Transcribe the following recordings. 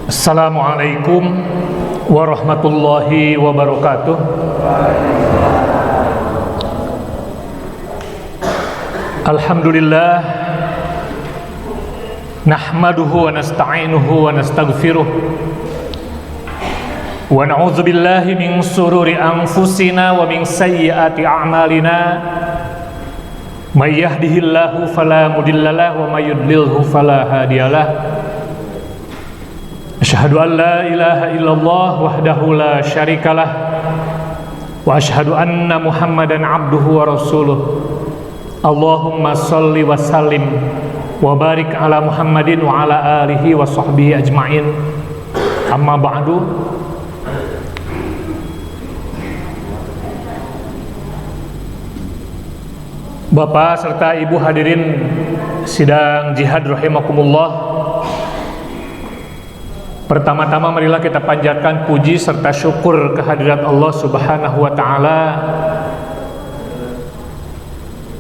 Assalamualaikum warahmatullahi wabarakatuh. Alhamdulillah, nahmaduhu wa nasta'inuhu wa nastaghfiruh wa na'udzu billahi min shururi anfusina wa min sayyiati a'malina. May yahdihillahu fala mudhillalah wa may yudlilhu fala hadiyalah. Asyhadu an la ilaha illallah wahdahu la syarikalah wa asyhadu anna Muhammadan abduhu wa rasuluh. Allahumma shalli wa sallim wa barik ala Muhammadin wa ala alihi wa sahbihi ajma'in. Amma ba'du. Bapak serta Ibu hadirin sidang jihad rahimakumullah. Pertama-tama marilah kita panjatkan puji serta syukur kehadirat Allah Subhanahu wa taala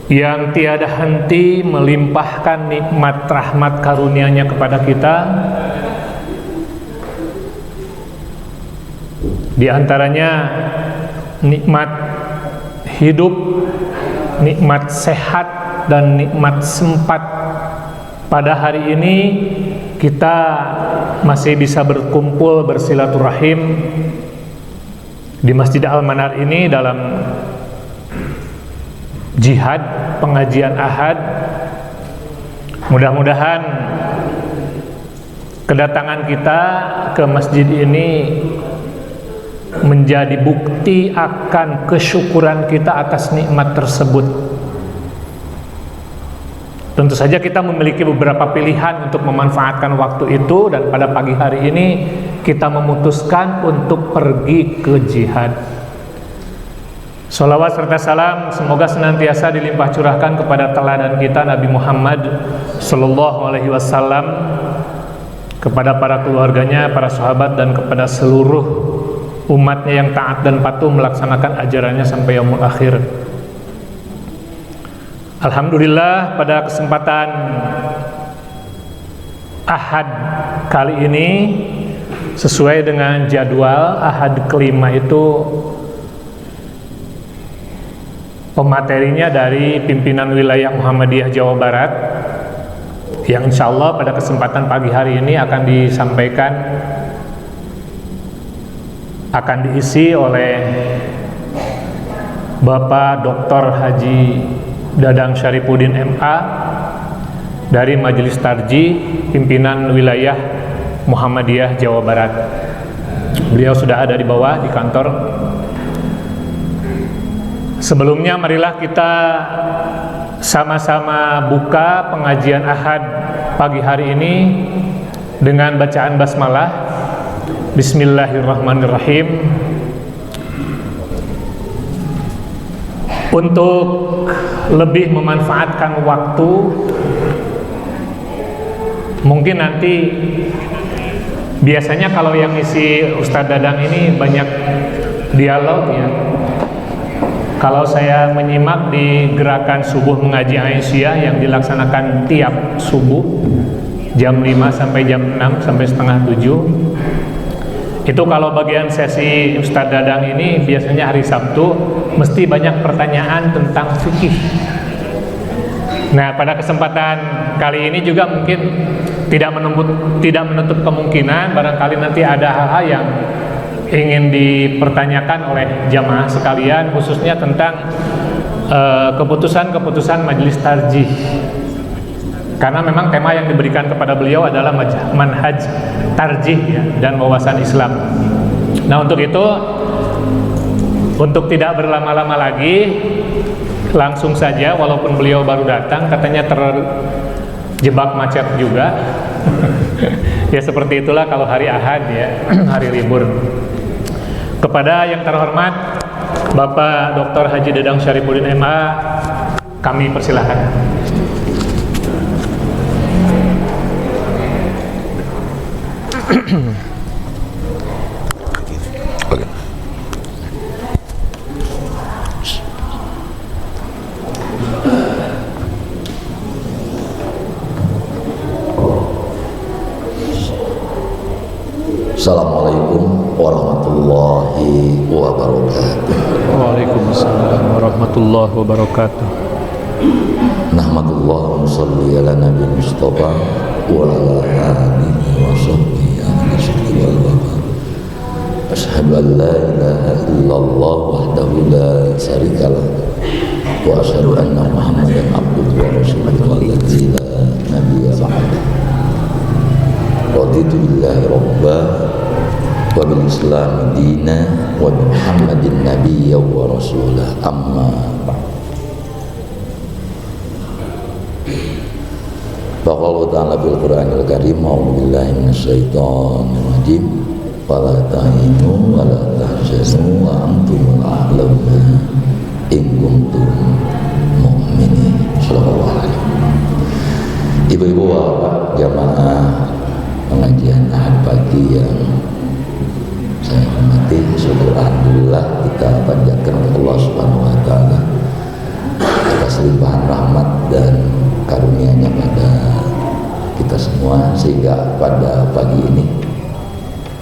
yang tiada henti melimpahkan nikmat rahmat karunia-Nya kepada kita. Di antaranya nikmat hidup, nikmat sehat, dan nikmat sempat. Pada hari ini kita masih bisa berkumpul bersilaturahim di Masjid Al-Manar ini dalam jihad pengajian Ahad. Mudah-mudahan kedatangan kita ke masjid ini menjadi bukti akan kesyukuran kita atas nikmat tersebut. Tentu saja kita memiliki beberapa pilihan untuk memanfaatkan waktu itu, dan pada pagi hari ini kita memutuskan untuk pergi ke jihad. Sholawat serta salam semoga senantiasa dilimpah curahkan kepada teladan kita Nabi Muhammad Sallallahu Alaihi Wasallam, kepada para keluarganya, para sahabat, dan kepada seluruh umatnya yang taat dan patuh melaksanakan ajarannya sampai yaumul akhir. Alhamdulillah, pada kesempatan Ahad kali ini sesuai dengan jadwal Ahad kelima itu pematerinya dari pimpinan wilayah Muhammadiyah Jawa Barat, yang insya Allah pada kesempatan pagi hari ini akan disampaikan, akan diisi oleh Bapak Dr. Haji Dadang Syarifuddin MA dari Majelis Tarjih pimpinan wilayah Muhammadiyah Jawa Barat. Beliau sudah ada di bawah di kantor. Sebelumnya marilah kita sama-sama buka pengajian Ahad pagi hari ini dengan bacaan basmalah. Bismillahirrahmanirrahim. Untuk lebih memanfaatkan waktu, mungkin nanti biasanya kalau yang isi Ustadz Dadang ini banyak dialog ya. Kalau saya menyimak di gerakan subuh mengaji Aisyah yang dilaksanakan tiap subuh jam 5 sampai jam 6 sampai setengah 7, itu kalau bagian sesi Ustadz Dadang ini biasanya hari Sabtu mesti banyak pertanyaan tentang fikih. Nah, pada kesempatan kali ini juga mungkin tidak menutup kemungkinan barangkali nanti ada hal-hal yang ingin dipertanyakan oleh jamaah sekalian, khususnya tentang keputusan-keputusan majelis tarjih. Karena memang tema yang diberikan kepada beliau adalah manhaj tarjih ya, dan wawasan Islam. Nah, untuk itu, untuk tidak berlama-lama lagi, langsung saja, walaupun beliau baru datang, katanya terjebak macet juga. Ya seperti itulah kalau hari Ahad ya, hari libur. Kepada yang terhormat Bapak Dr. Haji Dadang Syarifuddin MA, kami persilahkan. Oke. Assalamualaikum warahmatullahi wabarakatuh. Waalaikumsalam warahmatullahi wabarakatuh. Nahmatullah wa nusalli ala nabi Mustafa wa ala alihi wa sahbihi ahli sidqi wal wafa. Asyhadu an la ilaha illallah wahdahu la syarikalah wa asyhadu anna Muhammadan abduhu wa rasuluhu alladzi la nabiyya ba'dahu. Raditu billahi rabba wa bil islam dina wa bi Muhammadin nabiyya wa rasulah, amma ba'd. Faqala ta'ala bil Qur'anil Karim, a'udzu billahi minasyaitonir rajim, wala tahinu wala tahzanu wa antumul a'launa in kuntum mu'minin. Sallallahu alaihi wasallam. Ibu-ibu bapak jamaah pengajian Ahad pagi yang saya hormati, syukur alhamdulillah kita panjatkan Allah Subhanahu wa taala atas limpahan rahmat dan karunia-Nya pada kita semua, sehingga pada pagi ini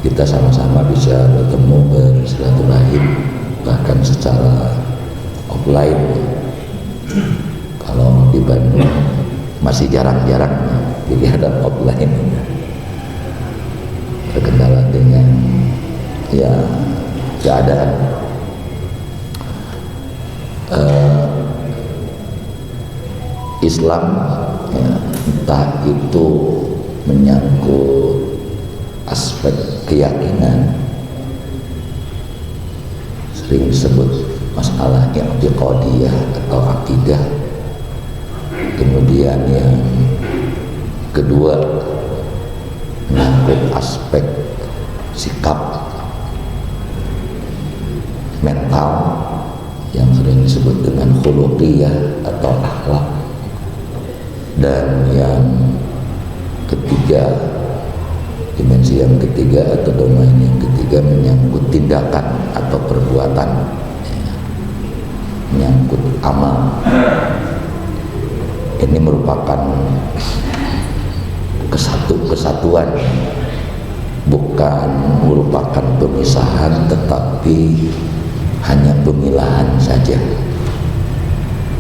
kita sama-sama bisa bertemu, bersilaturahim, bahkan secara offline. Kalau di Bandung masih jarang-jarang kegiatan offline, terkendala dengan ya keadaan. Islam ya, entah itu menyangkut aspek keyakinan, sering disebut masalah i'tiqadiyah atau akidah. Kemudian yang kedua menyangkut aspek sikap mental yang sering disebut dengan khuluqiyah atau akhlak. Dan yang ketiga, dimensi yang ketiga atau domain yang ketiga menyangkut tindakan atau perbuatan, menyangkut amal. Ini merupakan kesatuan, bukan merupakan pemisahan, tetapi hanya pemilahan saja.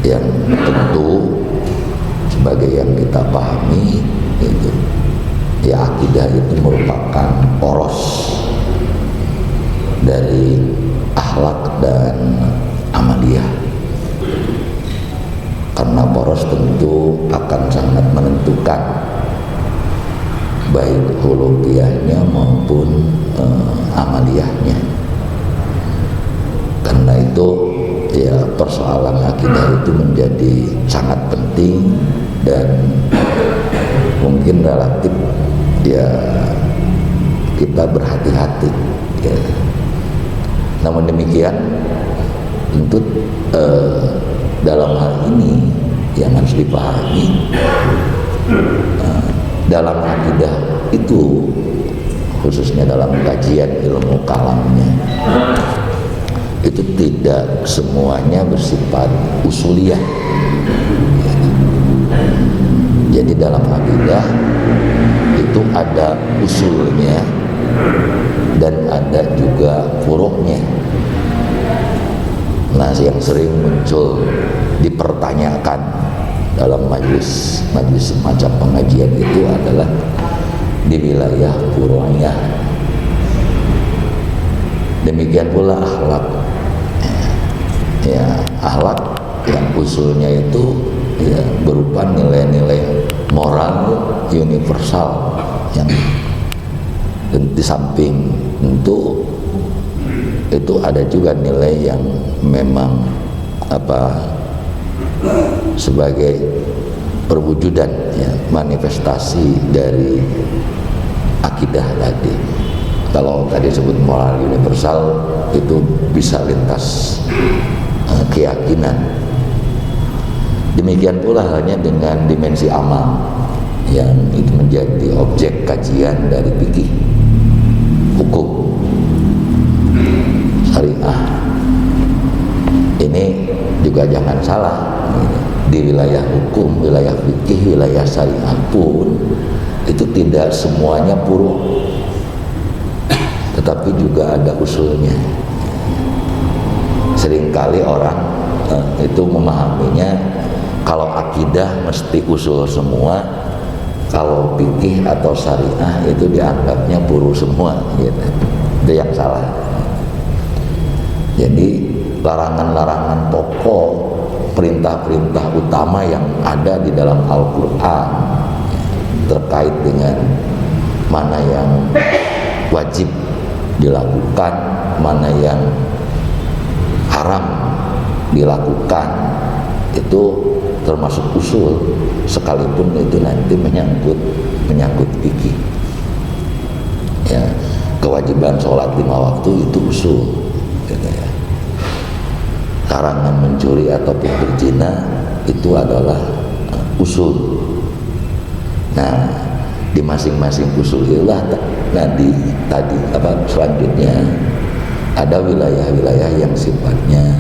Yang tentu sebagai yang kita pahami itu ya, akidah itu merupakan poros dari akhlak dan amaliyah. Karena poros tentu akan sangat menentukan baik khuluqiyahnya maupun amaliyahnya. Karena itu ya, persoalan akidah itu menjadi sangat penting dan mungkin relatif ya kita berhati-hati ya. Namun demikian tentu dalam hal ini yang harus dipahami, dalam akidah itu khususnya dalam kajian ilmu kalamnya itu tidak semuanya bersifat usuliyah. Jadi dalam akidah itu ada usulnya dan ada juga furu'nya. Nah, yang sering muncul dipertanyakan dalam majlis semacam pengajian itu adalah di wilayah furu'nya. Demikian pula akhlak. Ya, akhlak yang usulnya itu ya, berupa nilai-nilai moral universal yang di samping tentu itu ada juga nilai yang memang sebagai perwujudan ya, manifestasi dari akidah tadi. Kalau tadi sebut moral universal itu bisa lintas keyakinan. Demikian pula halnya dengan dimensi amal yang itu menjadi objek kajian dari fikih, hukum, syariah. Ini juga jangan salah, di wilayah hukum, wilayah fikih, wilayah syariah pun itu tidak semuanya puru. tetapi juga ada usulnya. Seringkali orang itu memahaminya kalau akidah mesti usul semua, kalau fikih atau syariah itu dianggapnya furu semua gitu. Itu yang salah. Jadi larangan-larangan pokok, perintah-perintah utama yang ada di dalam Al-Quran terkait dengan mana yang wajib dilakukan, mana yang haram dilakukan, itu termasuk usul, sekalipun itu nanti menyangkut fikih. Ya, kewajiban sholat 5 waktu itu usul, gitu ya. Larangan mencuri ataupun berzina itu adalah usul. Nah, di masing-masing usul itulah tadi selanjutnya ada wilayah-wilayah yang sifatnya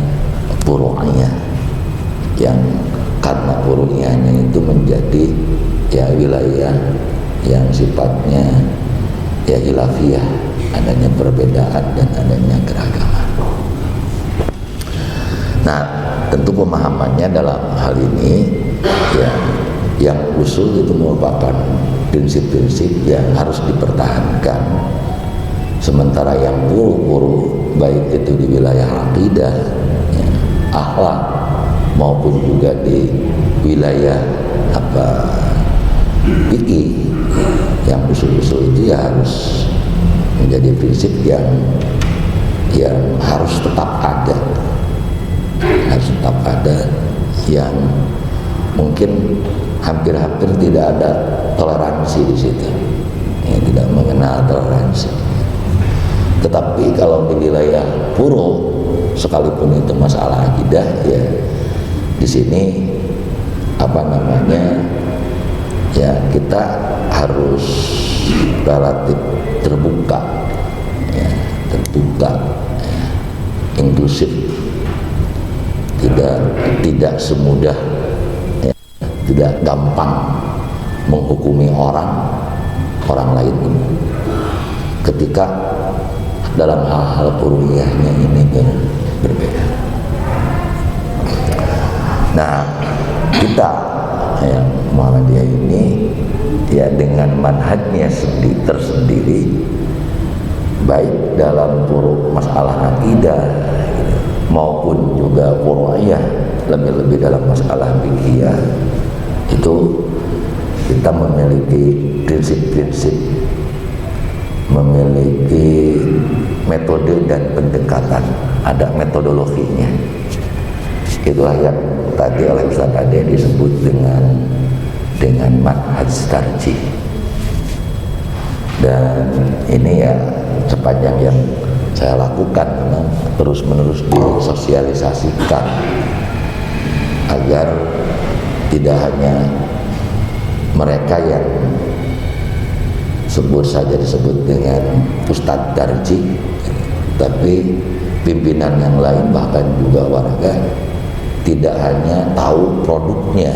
furu'iyah, yang karena furu'iyahnya itu menjadi ya wilayah yang sifatnya ya khilafiyah, adanya perbedaan dan adanya keragaman. Nah, tentu pemahamannya dalam hal ini ya, yang usul itu merupakan prinsip-prinsip yang harus dipertahankan, sementara yang furu-furu baik itu di wilayah akidah, ya, akhlak maupun juga di wilayah fikih, yang usul-usul itu ya harus menjadi prinsip yang harus tetap ada, yang mungkin hampir-hampir tidak ada toleransi di situ, ya, tidak mengenal toleransi. Tetapi kalau di wilayah furu, sekalipun itu masalah akidah, ya di sini ya kita harus relatif terbuka, ya, inklusif, tidak semudah, ya, tidak gampang menghukumi orang lain ini ketika dalam hal-hal furu'iyahnya ini berbeda. Nah, kita yang Muhammadiyah ini ya dengan manhajnya tersendiri, baik dalam masalah akidah maupun juga furu'iyah, lebih-lebih dalam masalah fikih, itu kita memiliki prinsip-prinsip, memiliki metode dan pendekatan, ada metodologinya. Itulah yang tadi oleh Ustaz Ade disebut dengan manhaj tarjih. Dan ini ya sepanjang yang saya lakukan memang terus-menerus disosialisasikan agar tidak hanya mereka yang disebut dengan Ustadz Tarjih, tapi pimpinan yang lain bahkan juga warga tidak hanya tahu produknya,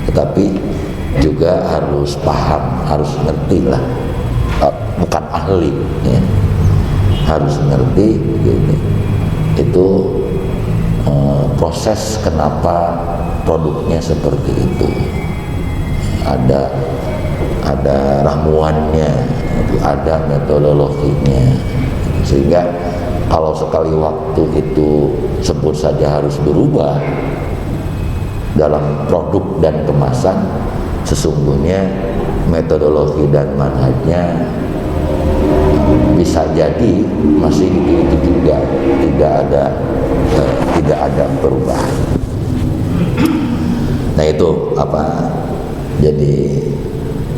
tetapi juga harus paham, harus ngerti lah, bukan ahli, ya. Harus ngerti gitu. Itu proses kenapa produknya seperti itu, ada ramuannya, ada metodologinya, sehingga kalau sekali waktu itu sebut saja harus berubah dalam produk dan kemasan, sesungguhnya metodologi dan manhajnya bisa jadi masih itu juga tidak ada perubahan. Nah itu jadi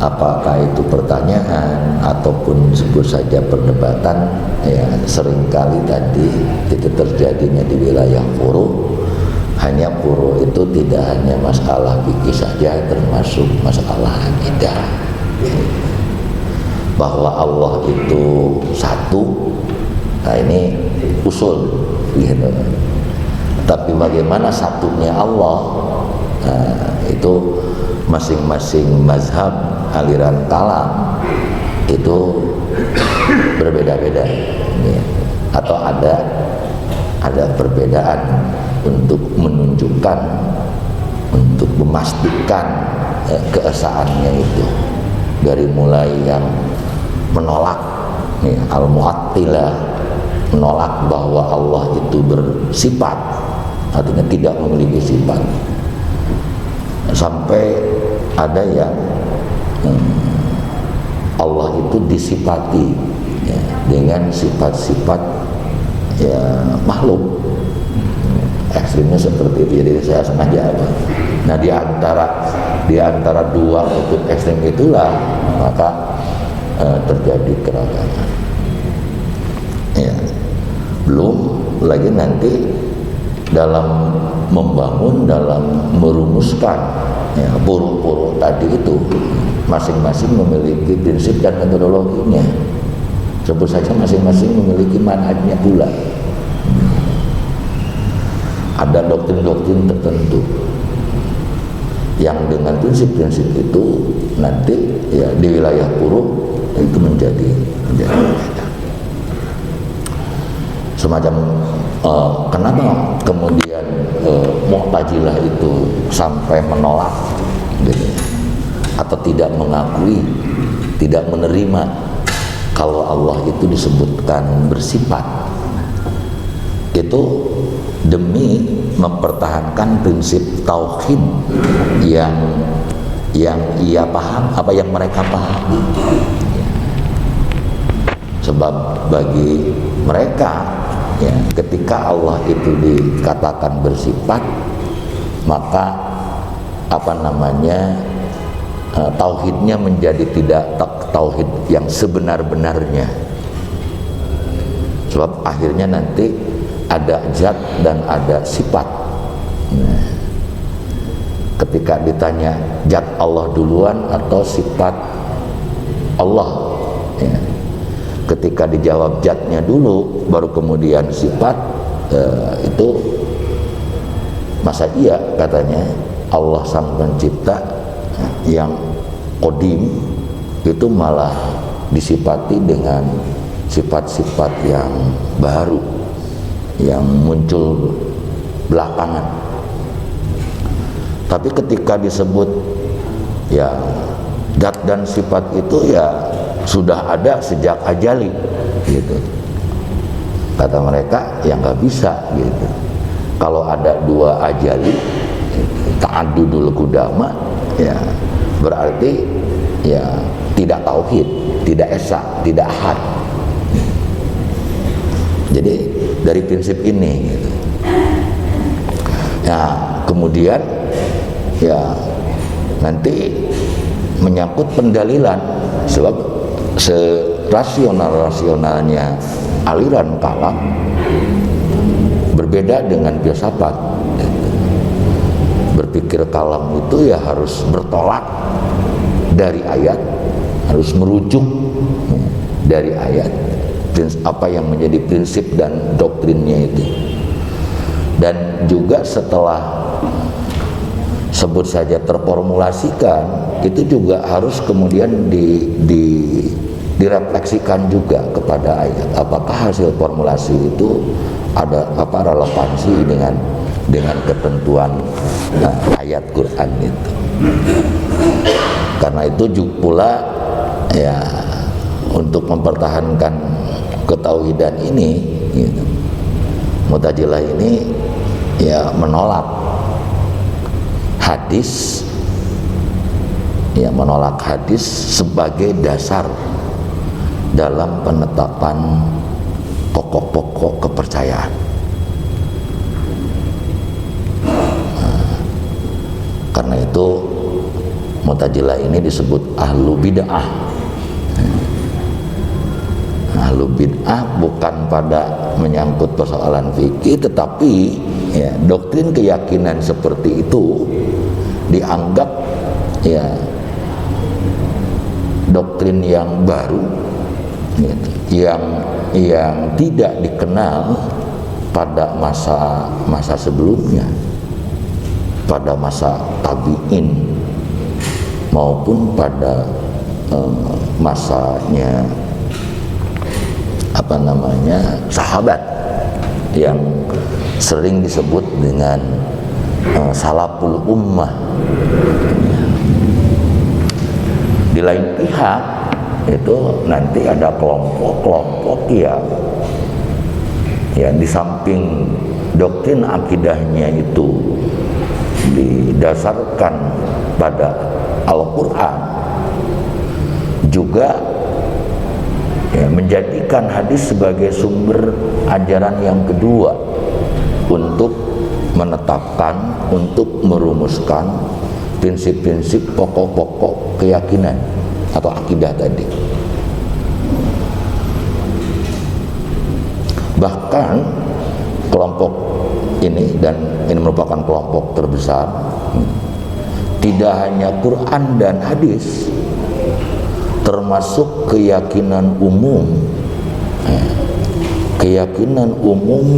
apakah itu pertanyaan ataupun sebut saja perdebatan, ya seringkali tadi itu terjadinya di wilayah furu. Hanya furu itu tidak hanya masalah fikih saja, termasuk masalah akidah, bahwa Allah itu satu. Nah ini usul gitu. Tapi bagaimana satunya Allah, nah, itu masing-masing mazhab aliran kalam itu berbeda-beda, ya. Atau ada perbedaan untuk menunjukkan, untuk memastikan keesaannya itu, dari mulai yang menolak al-mu'attilah, menolak bahwa Allah itu bersifat, artinya tidak memiliki sifat, sampai ada yang Allah itu disifati ya, dengan sifat-sifat ya makhluk. Ekstrimnya seperti itu, jadi saya sengaja apa. Nah di antara dua kutub ekstrim itulah maka terjadi keragaman. Ya, belum lagi nanti dalam membangun, dalam merumuskan ya, puru-puru tadi itu masing-masing memiliki prinsip dan metodologinya. Sebut saja masing-masing memiliki manhajnya pula. Ada doktrin-doktrin tertentu yang dengan prinsip-prinsip itu nanti ya di wilayah puru itu menjadi beda. Semacam kenapa kemudian Mu'tazilah itu sampai menolak gitu, atau tidak mengakui, tidak menerima kalau Allah itu disebutkan bersifat, itu demi mempertahankan prinsip tauhid yang ia paham, apa yang mereka pahami. Sebab bagi mereka ya, ketika Allah itu dikatakan bersifat, maka tauhidnya menjadi tidak tauhid yang sebenar-benarnya. Sebab akhirnya nanti ada zat dan ada sifat. Nah, ketika ditanya zat Allah duluan atau sifat Allah ya, ketika dijawab zatnya dulu baru kemudian sifat, itu masa iya katanya Allah sang pencipta yang qadim itu malah disifati dengan sifat-sifat yang baru yang muncul belakangan. Tapi ketika disebut ya zat dan sifat itu ya sudah ada sejak ajali gitu, kata mereka ya nggak bisa gitu. Kalau ada dua ajali ta'addudul qudama ya berarti ya tidak tauhid, tidak esa, tidak ahad. Jadi dari prinsip ini gitu. Nah kemudian ya nanti menyangkut pendalilan, sebab serasionalnya aliran kalam berbeda dengan filsafat. Berpikir kalam itu ya harus bertolak dari ayat, harus merujuk dari ayat apa yang menjadi prinsip dan doktrinnya itu. Dan juga setelah sebut saja terformulasikan, itu juga harus kemudian direfleksikan juga kepada ayat. Apakah hasil formulasi itu ada apa relevansi dengan ketentuan ayat Quran itu. Karena itu juga pula ya untuk mempertahankan ketauhidan ini gitu, Mu'tazilah ini ya menolak hadis, ya menolak hadis sebagai dasar dalam penetapan pokok-pokok kepercayaan. Karena itu Mu'tazilah ini disebut ahlu bid'ah. Ahlu bid'ah bukan pada menyangkut persoalan fikih, tetapi ya doktrin keyakinan seperti itu dianggap ya doktrin yang baru gitu, yang tidak dikenal pada masa sebelumnya, pada masa tabi'in maupun pada masanya sahabat yang sering disebut dengan salaful ummah. Di lain pihak itu nanti ada kelompok-kelompok yang di samping doktrin akidahnya itu didasarkan pada Al-Quran, juga menjadikan hadis sebagai sumber ajaran yang kedua untuk menetapkan, untuk merumuskan prinsip-prinsip pokok-pokok keyakinan atau akidah tadi. Bahkan kelompok ini, dan ini merupakan kelompok terbesar, tidak hanya Quran dan hadis, termasuk keyakinan umum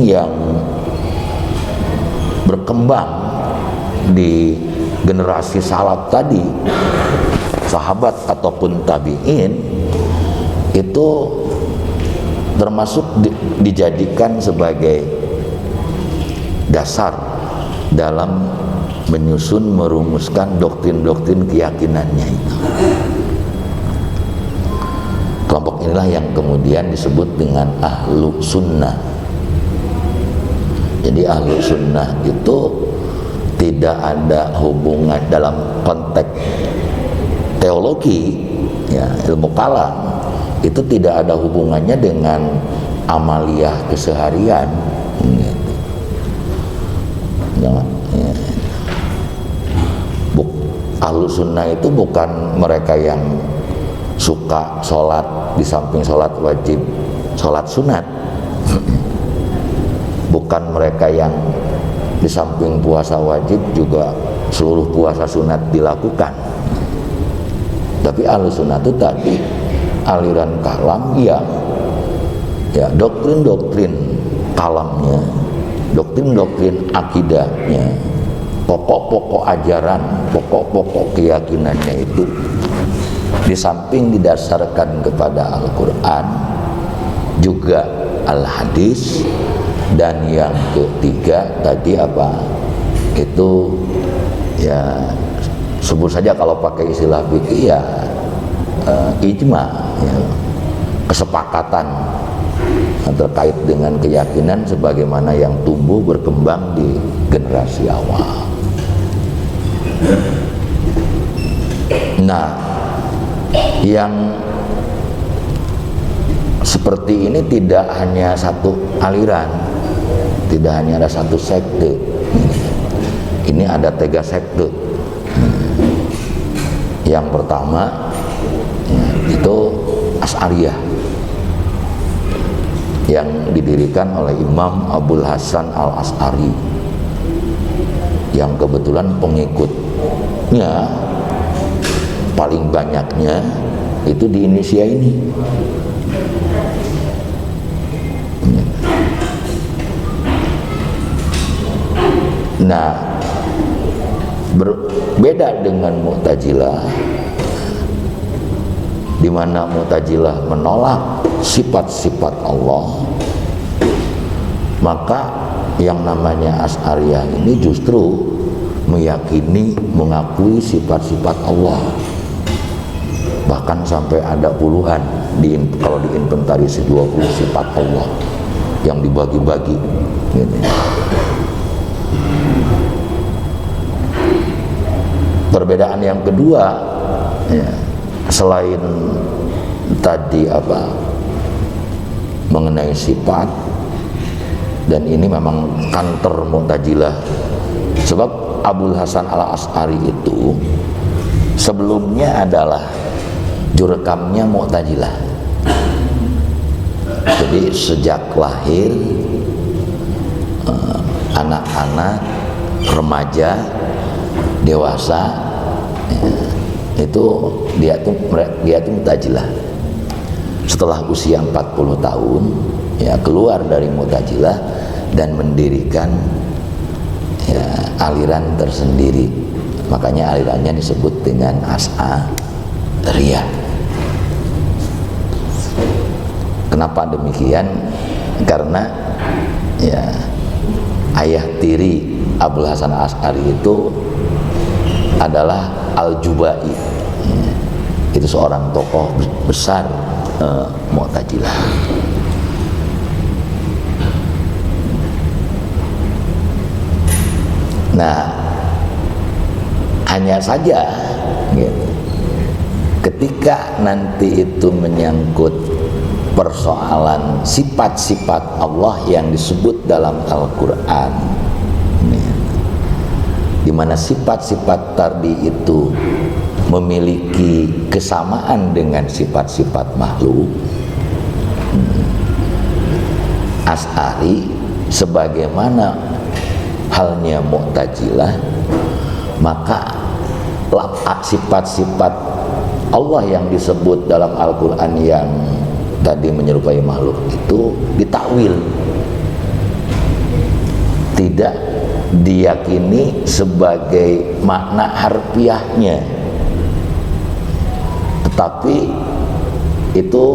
yang berkembang di generasi salaf tadi, sahabat ataupun tabi'in, itu termasuk dijadikan sebagai dasar dalam menyusun, merumuskan doktrin-doktrin keyakinannya itu. Kelompok inilah yang kemudian disebut dengan ahlu sunnah. Jadi ahlu sunnah itu tidak ada hubungan dalam konteks teologi, ilmu kalam, itu tidak ada hubungannya dengan amaliyah keseharian. Ahlu sunnah itu bukan mereka yang suka sholat di samping sholat wajib, sholat sunat. Bukan mereka yang di samping puasa wajib juga seluruh puasa sunat dilakukan. Tapi ahlu sunnah itu tadi aliran kalam yang doktrin-doktrin kalamnya, doktrin-doktrin akidahnya, pokok-pokok ajaran, pokok-pokok keyakinannya itu di samping didasarkan kepada Al-Quran, juga Al-Hadis, dan yang ketiga tadi itu sebut saja kalau pakai istilah fikih ijma, kesepakatan terkait dengan keyakinan sebagaimana yang tumbuh berkembang di generasi awal. Nah, yang seperti ini tidak hanya satu aliran, tidak hanya ada satu sekte. Ini ada 3 sekte. Yang pertama itu Asy'ariyah, yang didirikan oleh Imam Abul Hasan Al-Asy'ari, yang kebetulan pengikutnya paling banyaknya itu di Indonesia ini. Nah, berbeda dengan Mu'tazilah, di mana Mu'tazilah menolak sifat-sifat Allah, maka yang namanya Asy'ariyah ini justru meyakini, mengakui sifat-sifat Allah. Bahkan sampai ada puluhan, kalau diinventarisasi 20 sifat Allah yang dibagi-bagi gitu. Perbedaan yang kedua, selain tadi mengenai sifat, dan ini memang kantor Mu'tazilah, sebab Abul Hasan Al-Asy'ari itu sebelumnya adalah jurekamnya Mu'tazilah. Jadi sejak lahir, anak-anak, remaja, dewasa, itu dia tuh Mu'tazilah. Setelah usia 40 tahun keluar dari Mu'tazilah dan mendirikan aliran tersendiri. Makanya alirannya disebut dengan Asy'ariyah. Kenapa demikian? Karena ya ayah tiri Abul Hasan Asy'ari itu adalah Al-Jubai. Itu seorang tokoh besar Mu'tazilah. Nah, hanya saja gitu, ketika nanti itu menyangkut persoalan sifat-sifat Allah yang disebut dalam Al-Quran, di mana sifat-sifat tadi itu memiliki kesamaan dengan sifat-sifat makhluk, Asy'ari sebagaimana halnya Mu'tazilah, maka sifat-sifat Allah yang disebut dalam Al-Quran yang tadi menyerupai makhluk itu ditakwil, tidak diyakini sebagai makna harfiahnya, tetapi itu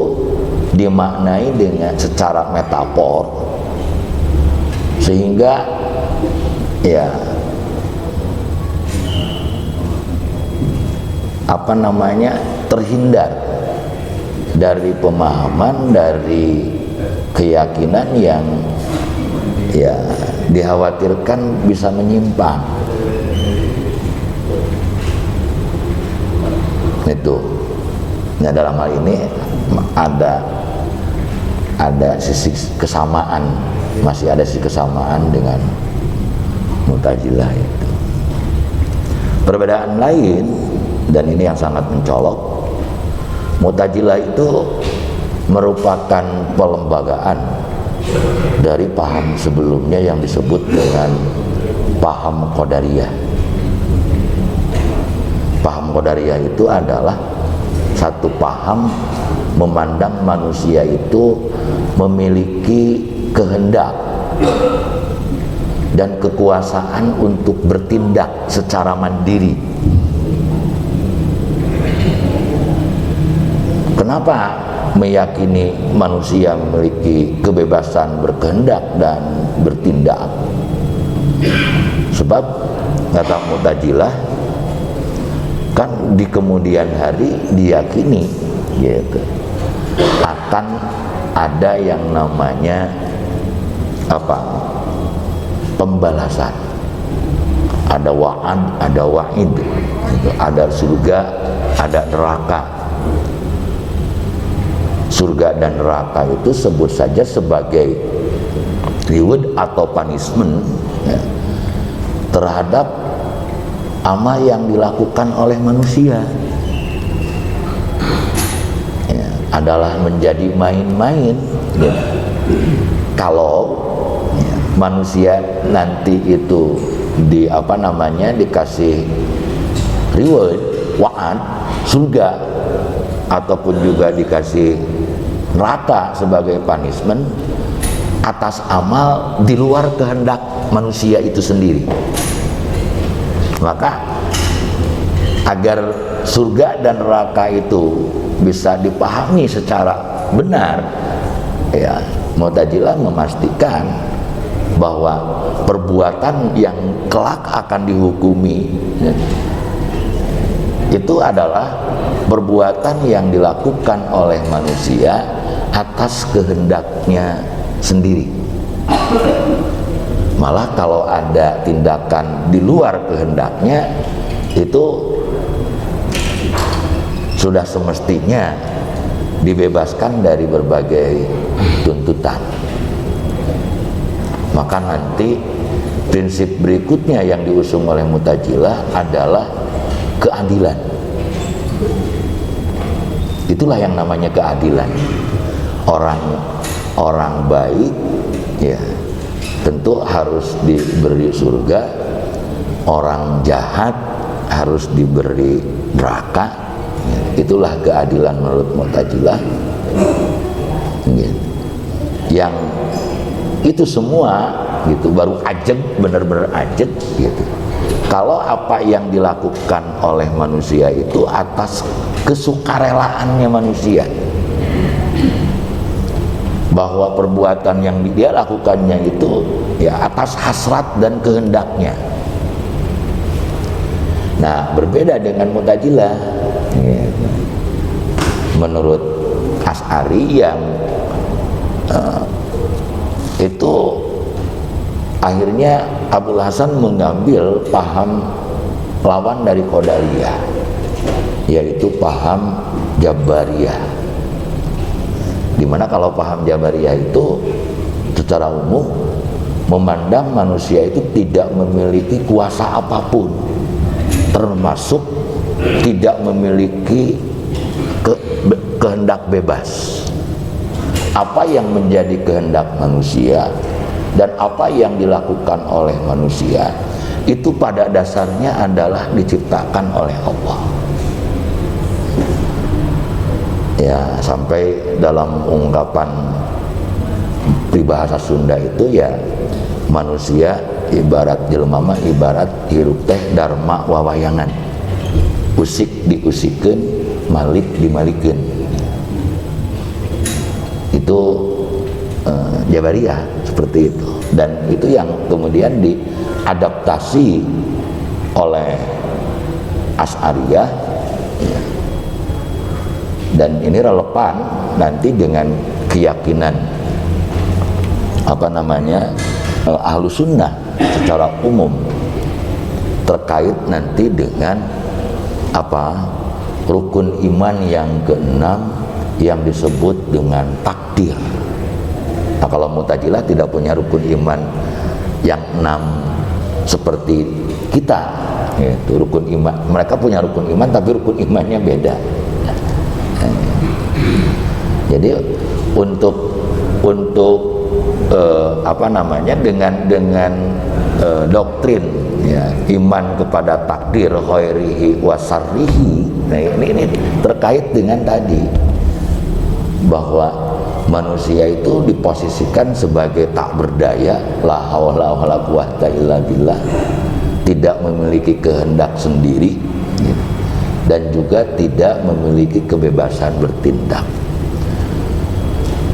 dimaknai dengan secara metafor, sehingga ya terhindar dari pemahaman, dari keyakinan yang ya dikhawatirkan bisa menyimpang. Itu. Nah, dalam hal ini ada sisi kesamaan, masih ada sisi kesamaan dengan Mu'tazilah itu. Perbedaan lain, dan ini yang sangat mencolok, Mu'tazilah itu merupakan pelembagaan dari paham sebelumnya yang disebut dengan paham Qadariyah. Paham Qadariyah itu adalah satu paham memandang manusia itu memiliki kehendak dan kekuasaan untuk bertindak secara mandiri. Kenapa meyakini manusia memiliki kebebasan berkehendak dan bertindak? Sebab kata Mu'tazilah, kan di kemudian hari diyakini gitu, akan ada yang namanya pembalasan, ada wa'ad, ada wa'id gitu. Ada surga, ada neraka. Surga dan neraka itu sebut saja sebagai reward atau punishment ya, terhadap amal yang dilakukan oleh manusia ya, adalah menjadi main-main ya. Kalau ya, manusia nanti itu dikasih reward, wa'ad, surga, ataupun juga dikasih neraka sebagai punishment atas amal di luar kehendak manusia itu sendiri. Maka agar surga dan neraka itu bisa dipahami secara benar ya, Mu'tazilah memastikan bahwa perbuatan yang kelak akan dihukumi ya, itu adalah perbuatan yang dilakukan oleh manusia atas kehendaknya sendiri. Malah kalau ada tindakan di luar kehendaknya, itu sudah semestinya dibebaskan dari berbagai tuntutan. Maka nanti prinsip berikutnya yang diusung oleh Mu'tazilah adalah keadilan. Itulah yang namanya keadilan. Orang baik ya tentu harus diberi surga, orang jahat harus diberi neraka. Itulah keadilan menurut Mu'tazilah. Yang itu semua gitu baru ajeg, benar-benar ajeg gitu. Kalau apa yang dilakukan oleh manusia itu atas kesukarelaannya manusia, bahwa perbuatan yang dia lakukannya itu ya atas hasrat dan kehendaknya. Nah, berbeda dengan Mu'tazilah. Menurut Asy'ari yang itu akhirnya Abul Hasan mengambil paham lawan dari Qadariyah, yaitu paham Jabariyah. Dimana kalau paham Jabariyah itu secara umum memandang manusia itu tidak memiliki kuasa apapun, termasuk tidak memiliki kehendak bebas. Apa yang menjadi kehendak manusia dan apa yang dilakukan oleh manusia itu pada dasarnya adalah diciptakan oleh Allah. Ya, sampai dalam ungkapan pribahasa Sunda itu ya, manusia ibarat jelema mah ibarat hirup teh dharma wawayangan, usik diusikeun, malik dimalikeun. Itu Jabariyah seperti itu, dan itu yang kemudian diadaptasi oleh Asy'ariyah ya. Dan ini relevan nanti dengan keyakinan Ahlus Sunnah secara umum terkait nanti dengan rukun iman yang keenam yang disebut dengan takdir. Nah, kalau Mu'tazilah tidak punya rukun iman yang 6 seperti kita, yaitu rukun iman. Mereka punya rukun iman tapi rukun imannya beda. Jadi untuk dengan doktrin ya, iman kepada takdir khairihi wa syarrihi. Nah, ini terkait dengan tadi bahwa manusia itu diposisikan sebagai tak berdaya, la haula wala quwata illa billah, tidak memiliki kehendak sendiri dan juga tidak memiliki kebebasan bertindak.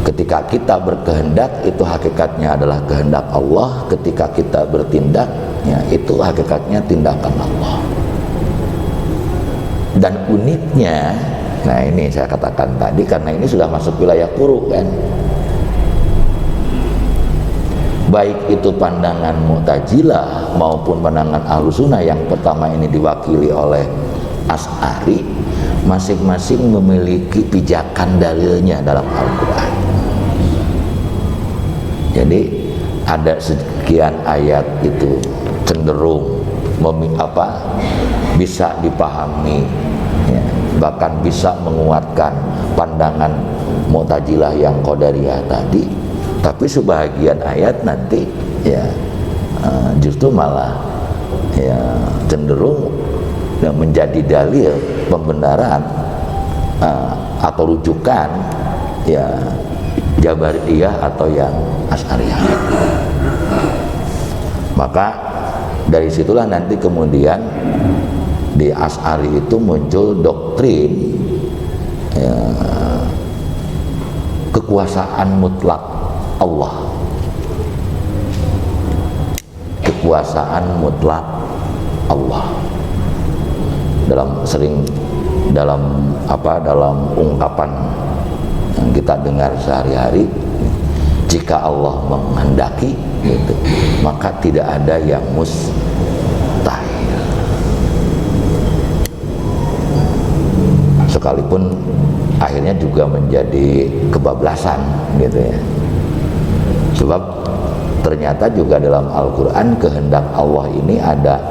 Ketika kita berkehendak itu hakikatnya adalah kehendak Allah, ketika kita bertindak ya, itu hakikatnya tindakan Allah. Dan uniknya, nah ini saya katakan tadi karena ini sudah masuk wilayah quru kan, baik itu pandangan Mu'tazilah maupun pandangan Ahlus Sunnah yang pertama ini diwakili oleh Asy'ari, masing-masing memiliki pijakan dalilnya dalam Al-Quran. Jadi ada sekian ayat itu cenderung bisa dipahami ya, bahkan bisa menguatkan pandangan Mu'tazilah yang Qadariyah tadi, tapi sebagian ayat nanti ya justru malah ya cenderung menjadi dalil pembenaran atau rujukan ya Jabariyah atau yang Asy'ariyah. Maka dari situlah nanti kemudian di Asy'ari itu muncul doktrin ya, kekuasaan mutlak Allah, kekuasaan mutlak Allah. Dalam ungkapan yang kita dengar sehari-hari, jika Allah menghendaki gitu, maka tidak ada yang mustahil. Sekalipun akhirnya juga menjadi kebablasan gitu ya. Sebab ternyata juga dalam Al-Quran kehendak Allah ini ada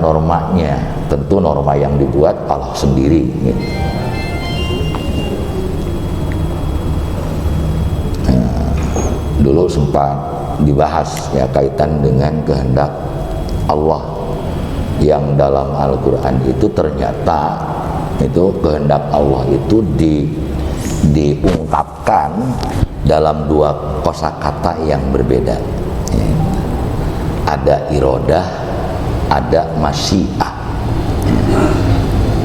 normanya. Tentu norma yang dibuat Allah sendiri gitu. Dulu sempat dibahas ya kaitan dengan kehendak Allah yang dalam Al-Quran itu ternyata itu kehendak Allah itu diungkapkan dalam dua kosakata yang berbeda. Ada irodah, ada masyiah.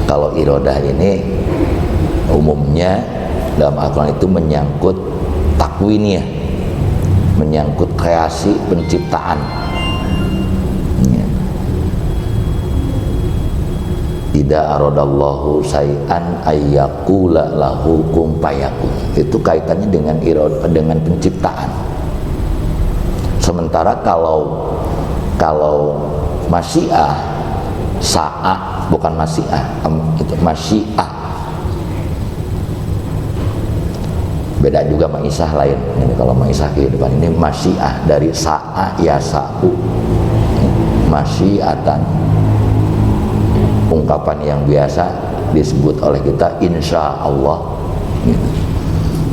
Kalau irodah ini umumnya dalam Al-Quran itu menyangkut takwiniyah, menyangkut kreasi penciptaan. Ya. Tidak aradallahu say'an ayyakula lahu kum fayakun. Itu kaitannya dengan penciptaan. Sementara kalau masyiah, sa'a, bukan masyiah, itu masyiah. Beda juga ma'isah lain. Ini kalau ma'isah kehidupan, ini masyiah dari sa'a yasa'u. Masyiatan. Ungkapan yang biasa disebut oleh kita insya Allah.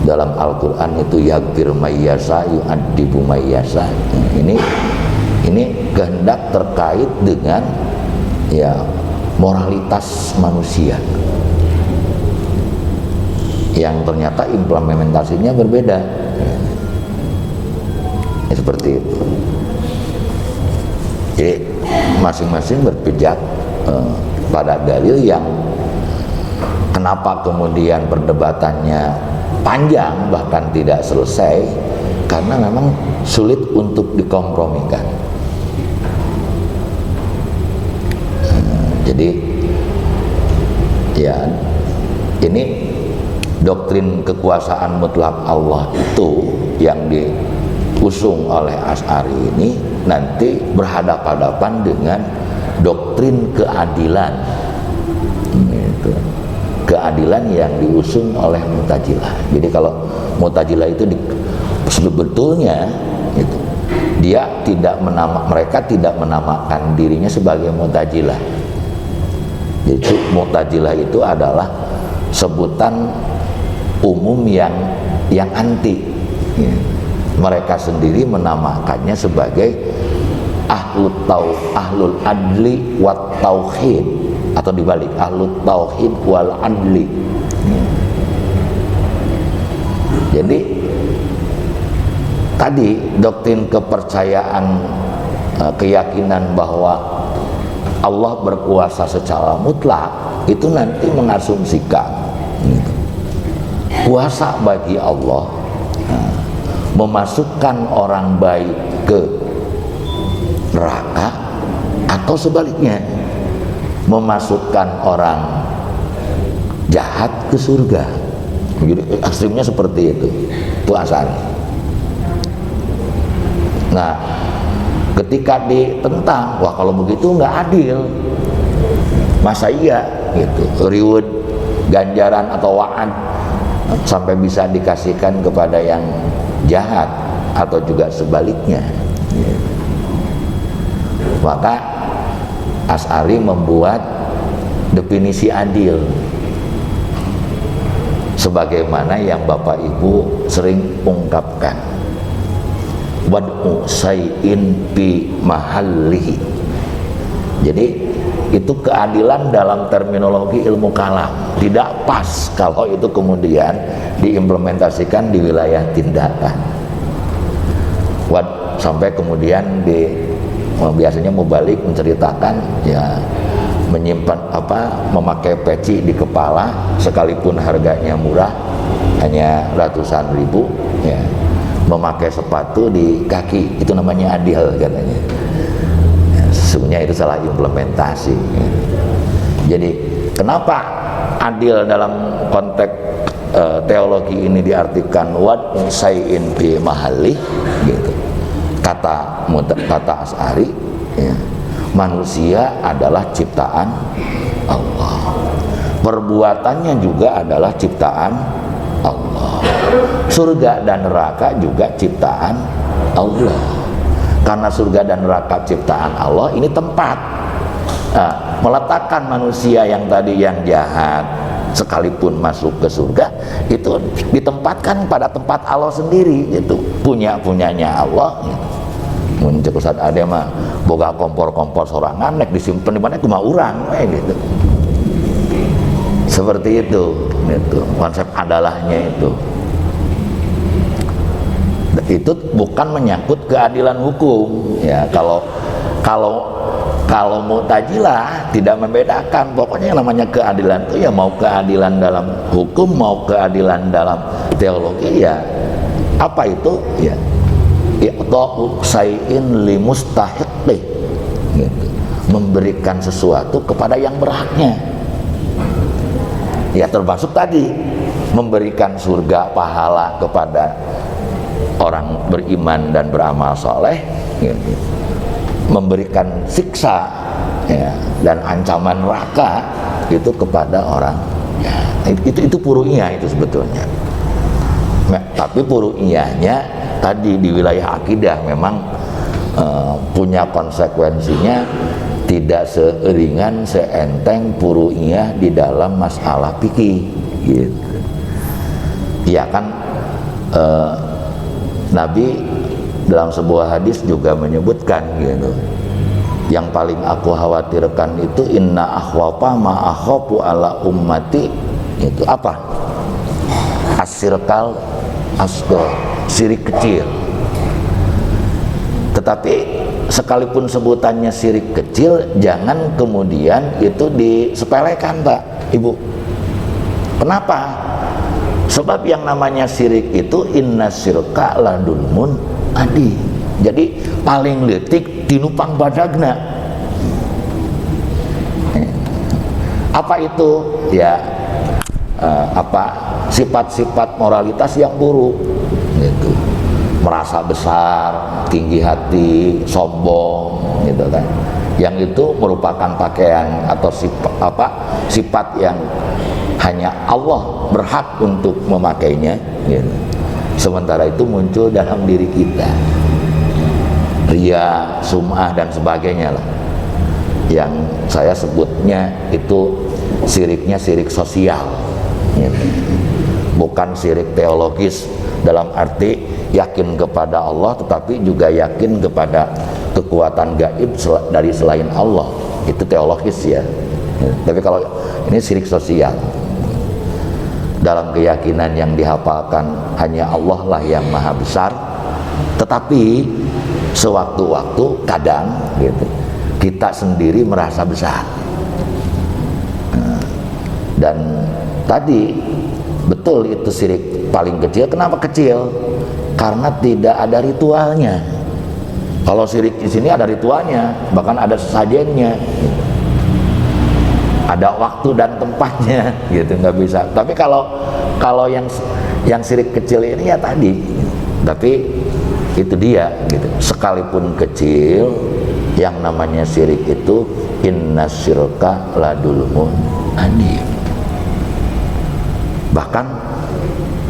Dalam Al-Quran itu yaghfir mayyasa yu'adibu mayyasa. Ini kehendak terkait dengan ya moralitas manusia yang ternyata implementasinya berbeda. Ya, seperti itu. Jadi masing-masing berpijak pada dalil yang kenapa kemudian perdebatannya panjang bahkan tidak selesai, karena memang sulit untuk dikompromikan. Jadi ya ini doktrin kekuasaan mutlak Allah itu yang diusung oleh Asy'ari ini nanti berhadapan-hadapan dengan doktrin keadilan. Gitu. Keadilan yang diusung oleh Mu'tazilah. Jadi kalau Mu'tazilah itu sebetulnya gitu, mereka tidak menamakan dirinya sebagai Mu'tazilah. Jadi Mu'tazilah itu adalah sebutan umum yang anti. Mereka sendiri menamakannya sebagai ahlul adli wat tauhid, atau dibalik ahlul tauhid wal adli. Jadi tadi doktrin kepercayaan, keyakinan bahwa Allah berkuasa secara mutlak itu nanti mengasumsikan kuasa bagi Allah memasukkan orang baik ke neraka, atau sebaliknya memasukkan orang jahat ke surga. Jadi ekstrimnya seperti itu asalnya. Nah, ketika ditentang, wah kalau begitu nggak adil, masa iya gitu, riwayat ganjaran atau wa'ad sampai bisa dikasihkan kepada yang jahat, atau juga sebaliknya. Maka Asy'ari membuat definisi adil sebagaimana yang Bapak Ibu sering ungkapkan, wad'u say'in bi mahallihi. Jadi itu keadilan dalam terminologi ilmu kalam. Tidak pas kalau itu kemudian diimplementasikan di wilayah tindakan. Sampai kemudian biasanya mubalik menceritakan ya menyimpan memakai peci di kepala sekalipun harganya murah, hanya ratusan ribu, ya, memakai sepatu di kaki, itu namanya adil katanya. Ya, sesungguhnya itu salah implementasi. Jadi kenapa adil dalam konteks teologi ini diartikan wad say'in bi mahalli gitu. Kata Asy'ari, ya, manusia adalah ciptaan Allah, perbuatannya juga adalah ciptaan Allah, surga dan neraka juga ciptaan Allah. Karena surga dan neraka ciptaan Allah, ini tempat meletakkan manusia yang tadi yang jahat sekalipun masuk ke surga itu ditempatkan pada tempat Allah sendiri, itu punyanya Allah gitu. Muncul Ustaz Ade mah boga kompor-kompor sorangan nek disimpen di mana cuma urang gitu. Seperti itu konsep adalahnya itu. Itu bukan menyangkut keadilan hukum ya. Kalau Kalau Mu'tazilah tidak membedakan, pokoknya yang namanya keadilan itu ya mau keadilan dalam hukum, mau keadilan dalam teologi, ya apa itu? Ya i'ta'u syai'in li mustahiqih, gitu. Memberikan sesuatu kepada yang berhaknya. Ya termasuk tadi memberikan surga pahala kepada orang beriman dan beramal soleh, gitu. Memberikan siksa ya, dan ancaman neraka itu kepada orang ya, itu puru'iyah itu sebetulnya. Nah, tapi puru'iyahnya tadi di wilayah akidah memang punya konsekuensinya tidak seringan seenteng puru'iyah di dalam masalah fikih, gitu. Ya kan Nabi dalam sebuah hadis juga menyebutkan, gitu, yang paling aku khawatirkan itu inna akhwafa ma akhafu ala ummati, itu apa? As-sirkal asghar, syirik kecil. Tetapi sekalipun sebutannya syirik kecil, jangan kemudian itu disepelekan, Pak, Ibu. Kenapa? Sebab yang namanya syirik itu inna syirka ladulmun adi. Jadi paling letik tinupang badagna. Apa itu? Ya sifat-sifat moralitas yang buruk, gitu. Merasa besar, tinggi hati, sombong, gitu kan. Yang itu merupakan pakaian atau sifat yang hanya Allah berhak untuk memakainya, gitu. Sementara itu muncul dalam diri kita ria, sum'ah dan sebagainya lah, yang saya sebutnya itu syiriknya syirik sosial, gitu. Bukan syirik teologis dalam arti yakin kepada Allah tetapi juga yakin kepada kekuatan gaib dari selain Allah, itu teologis ya. Tapi kalau ini syirik sosial, dalam keyakinan yang dihafalkan hanya Allah lah yang maha besar, tetapi sewaktu-waktu kadang, gitu, kita sendiri merasa besar. Dan tadi betul itu syirik paling kecil. Kenapa kecil? Karena tidak ada ritualnya. Kalau syirik di sini ada ritualnya, bahkan ada sesajennya, gitu. Ada waktu dan tempatnya, gitu, nggak bisa. Tapi kalau yang syirik kecil ini ya tadi, tapi itu dia, gitu. Sekalipun kecil, yang namanya syirik itu inna syirka ladulmun adim. Bahkan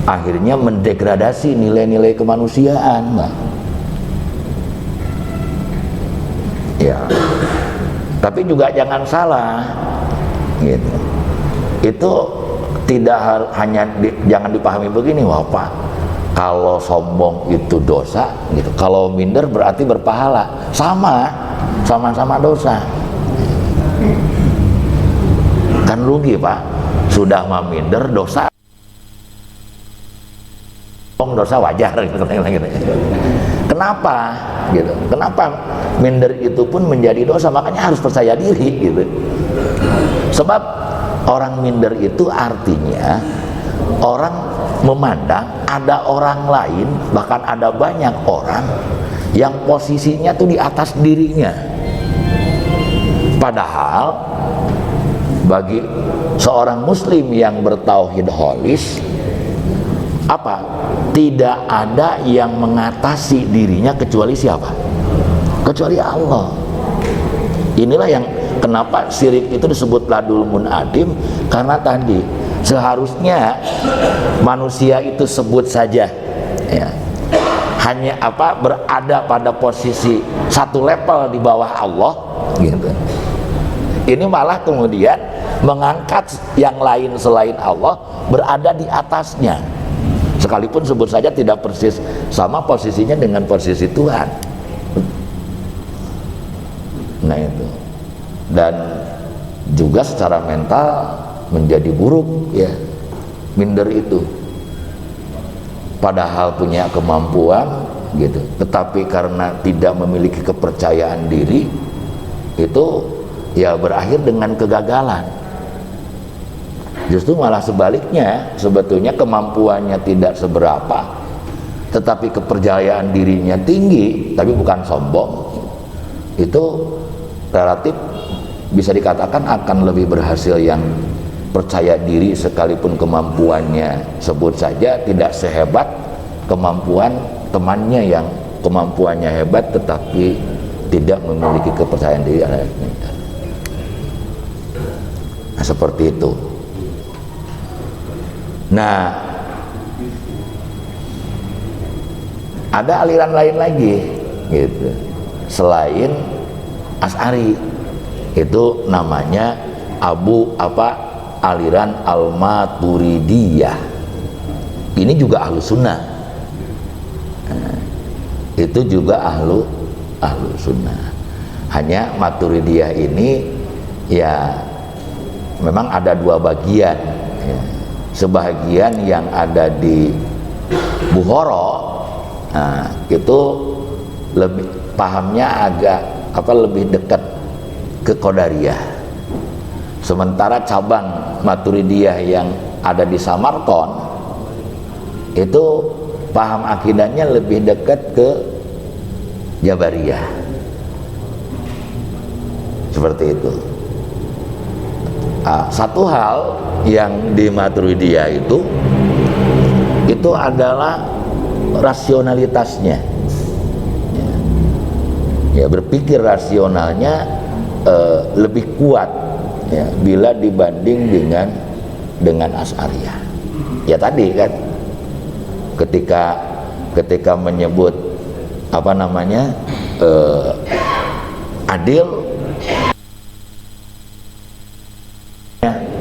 akhirnya mendegradasi nilai-nilai kemanusiaan, Mbak. Ya. Tapi juga jangan salah, gitu. Itu tidak hanya jangan dipahami begini, wah Pak, kalau sombong itu dosa, gitu. Kalau minder berarti berpahala. Sama-sama dosa. Kan rugi, Pak. Sudah minder dosa. Dosa wajar, gitu. Kenapa? Gitu. Kenapa minder itu pun menjadi dosa? Makanya harus percaya diri, gitu. Sebab orang minder itu artinya orang memandang ada orang lain, bahkan ada banyak orang yang posisinya tuh di atas dirinya. Padahal bagi seorang muslim yang bertauhid kholis, apa? Tidak ada yang mengatasi dirinya kecuali siapa? Kecuali Allah. Inilah yang kenapa syirik itu disebut ladul munadim, karena tadi seharusnya manusia itu sebut saja ya, hanya berada pada posisi satu level di bawah Allah, gitu. Ini malah kemudian mengangkat yang lain selain Allah berada di atasnya, sekalipun sebut saja tidak persis sama posisinya dengan posisi Tuhan. Nah itu, dan juga secara mental menjadi buruk ya, minder itu. Padahal punya kemampuan, gitu, tetapi karena tidak memiliki kepercayaan diri, itu ya berakhir dengan kegagalan. Justru malah sebaliknya, sebetulnya kemampuannya tidak seberapa, tetapi kepercayaan dirinya tinggi, tapi bukan sombong, itu relatif bisa dikatakan akan lebih berhasil yang percaya diri sekalipun kemampuannya sebut saja tidak sehebat kemampuan temannya yang kemampuannya hebat tetapi tidak memiliki kepercayaan diri. Nah, seperti itu. Nah, ada aliran lain lagi gitu selain Asy'ari, itu namanya aliran Al-Maturidiyah. Ini juga ahlu sunnah. Nah, itu juga ahlu sunnah. Hanya Maturidiyah ini ya memang ada dua bagian ya. Sebahagian yang ada di Bukhara, nah, itu lebih pahamnya agak lebih dekat ke Qadariyah. Sementara cabang Maturidiyah yang ada di Samarkand itu paham akidahnya lebih dekat ke Jabariyah. Seperti itu. Satu hal yang di Maturidiyah itu adalah rasionalitasnya. Ya, berpikir rasionalnya lebih kuat ya, bila dibanding dengan Asy'ariyah. Ya tadi kan ketika menyebut adil,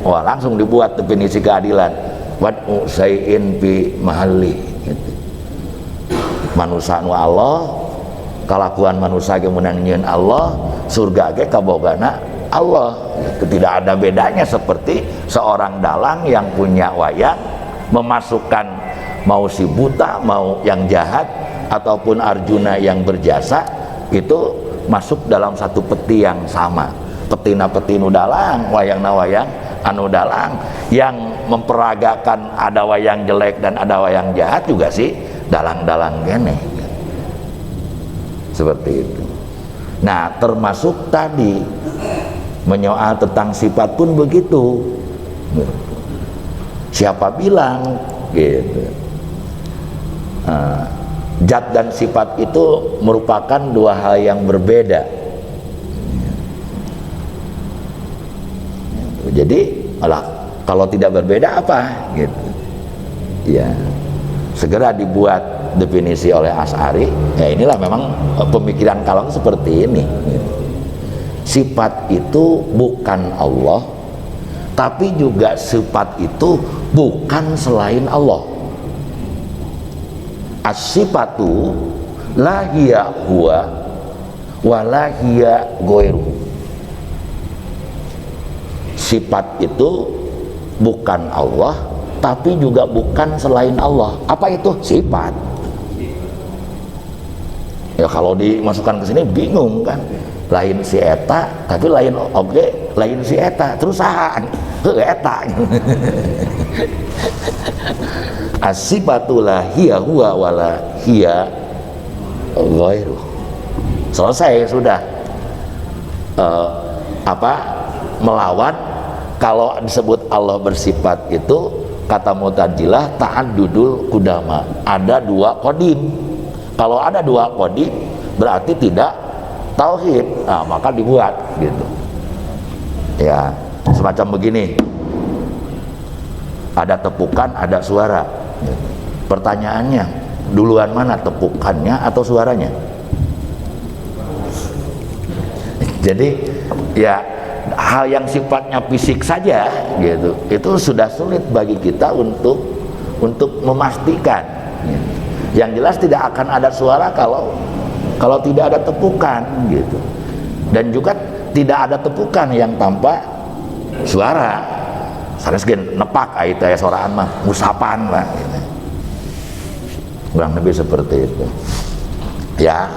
wah langsung dibuat definisi keadilan, wad'u syai'in fi mahalli gitu. Manusia nu Allah, kalakuan manusia ge meunang nyieun Allah, surga ge kabogana Allah. Tidak ada bedanya seperti seorang dalang yang punya wayang memasukkan mau si buta, mau yang jahat, ataupun Arjuna yang berjasa, itu masuk dalam satu peti yang sama. Petina peti nu dalang, wayangna wayang anu dalang. Yang memperagakan ada wayang jelek dan ada wayang jahat juga sih dalang-dalang gene. Seperti itu. Nah, termasuk tadi menyoal tentang sifat pun begitu. Siapa bilang gitu. Zat dan sifat itu merupakan dua hal yang berbeda. Jadi kalau tidak berbeda apa gitu. Ya, segera dibuat definisi oleh Asy'ari. Ya inilah memang pemikiran kalam seperti ini gitu. Sifat itu bukan Allah, tapi juga sifat itu bukan selain Allah. As-sifatu la hiya huwa wa la hiya ghairu. Sifat itu bukan Allah, tapi juga bukan selain Allah. Apa itu sifat? Ya kalau dimasukkan ke sini bingung kan. Lain si eta, tapi lain lain si eta, terus saha? Eta. As-sifatu la hiya huwa wa la hiya ghairu. Selesai sudah. Melawan kalau disebut Allah bersifat itu kata Mu'tazilah ta'addudul qudama, ada dua qadim. Kalau ada dua qadim berarti tidak tauhid. Nah, maka dibuat gitu. Ya, semacam begini. Ada tepukan, ada suara. Pertanyaannya, duluan mana tepukannya atau suaranya? Jadi ya hal yang sifatnya fisik saja gitu, itu sudah sulit bagi kita untuk memastikan. Yang jelas tidak akan ada suara kalau tidak ada tepukan gitu, dan juga tidak ada tepukan yang tanpa suara. Saneskeun nepak aya teh soraan mah musapan lah gitu. Kurang lebih seperti itu. Ya,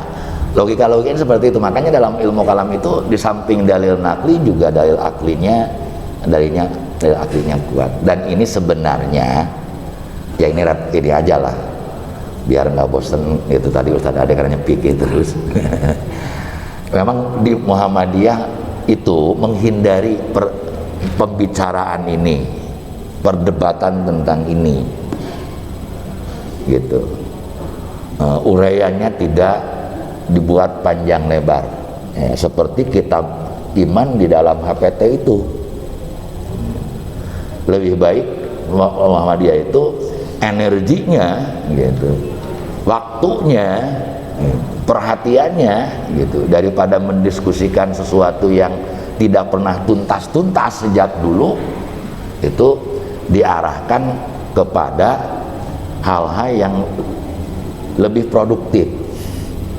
Logika-logika ini seperti itu. Makanya dalam ilmu kalam itu di samping dalil nakli juga dalil aklinya kuat. Dan ini sebenarnya ya ini aja lah biar nggak bosen itu tadi Ustaz Ade karena pikir terus. Memang di Muhammadiyah itu menghindari pembicaraan ini, perdebatan tentang ini gitu. Uraiannya tidak dibuat panjang lebar ya, seperti kitab iman di dalam HPT itu. Lebih baik Muhammadiyah itu energinya gitu, waktunya, perhatiannya gitu, daripada mendiskusikan sesuatu yang tidak pernah tuntas sejak dulu, itu diarahkan kepada hal-hal yang lebih produktif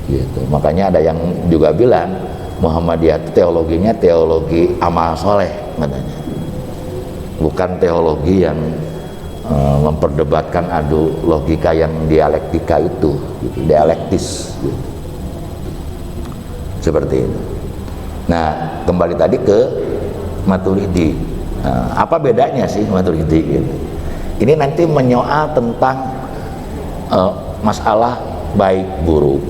gitu. Makanya ada yang juga bilang Muhammadiyah itu teologinya teologi amal soleh katanya, bukan teologi yang memperdebatkan adu logika yang dialektika itu gitu, dialektis gitu. Seperti itu. Nah, kembali tadi ke Maturidi. Apa bedanya sih Maturidi gitu? Ini nanti menyoal tentang masalah baik buruk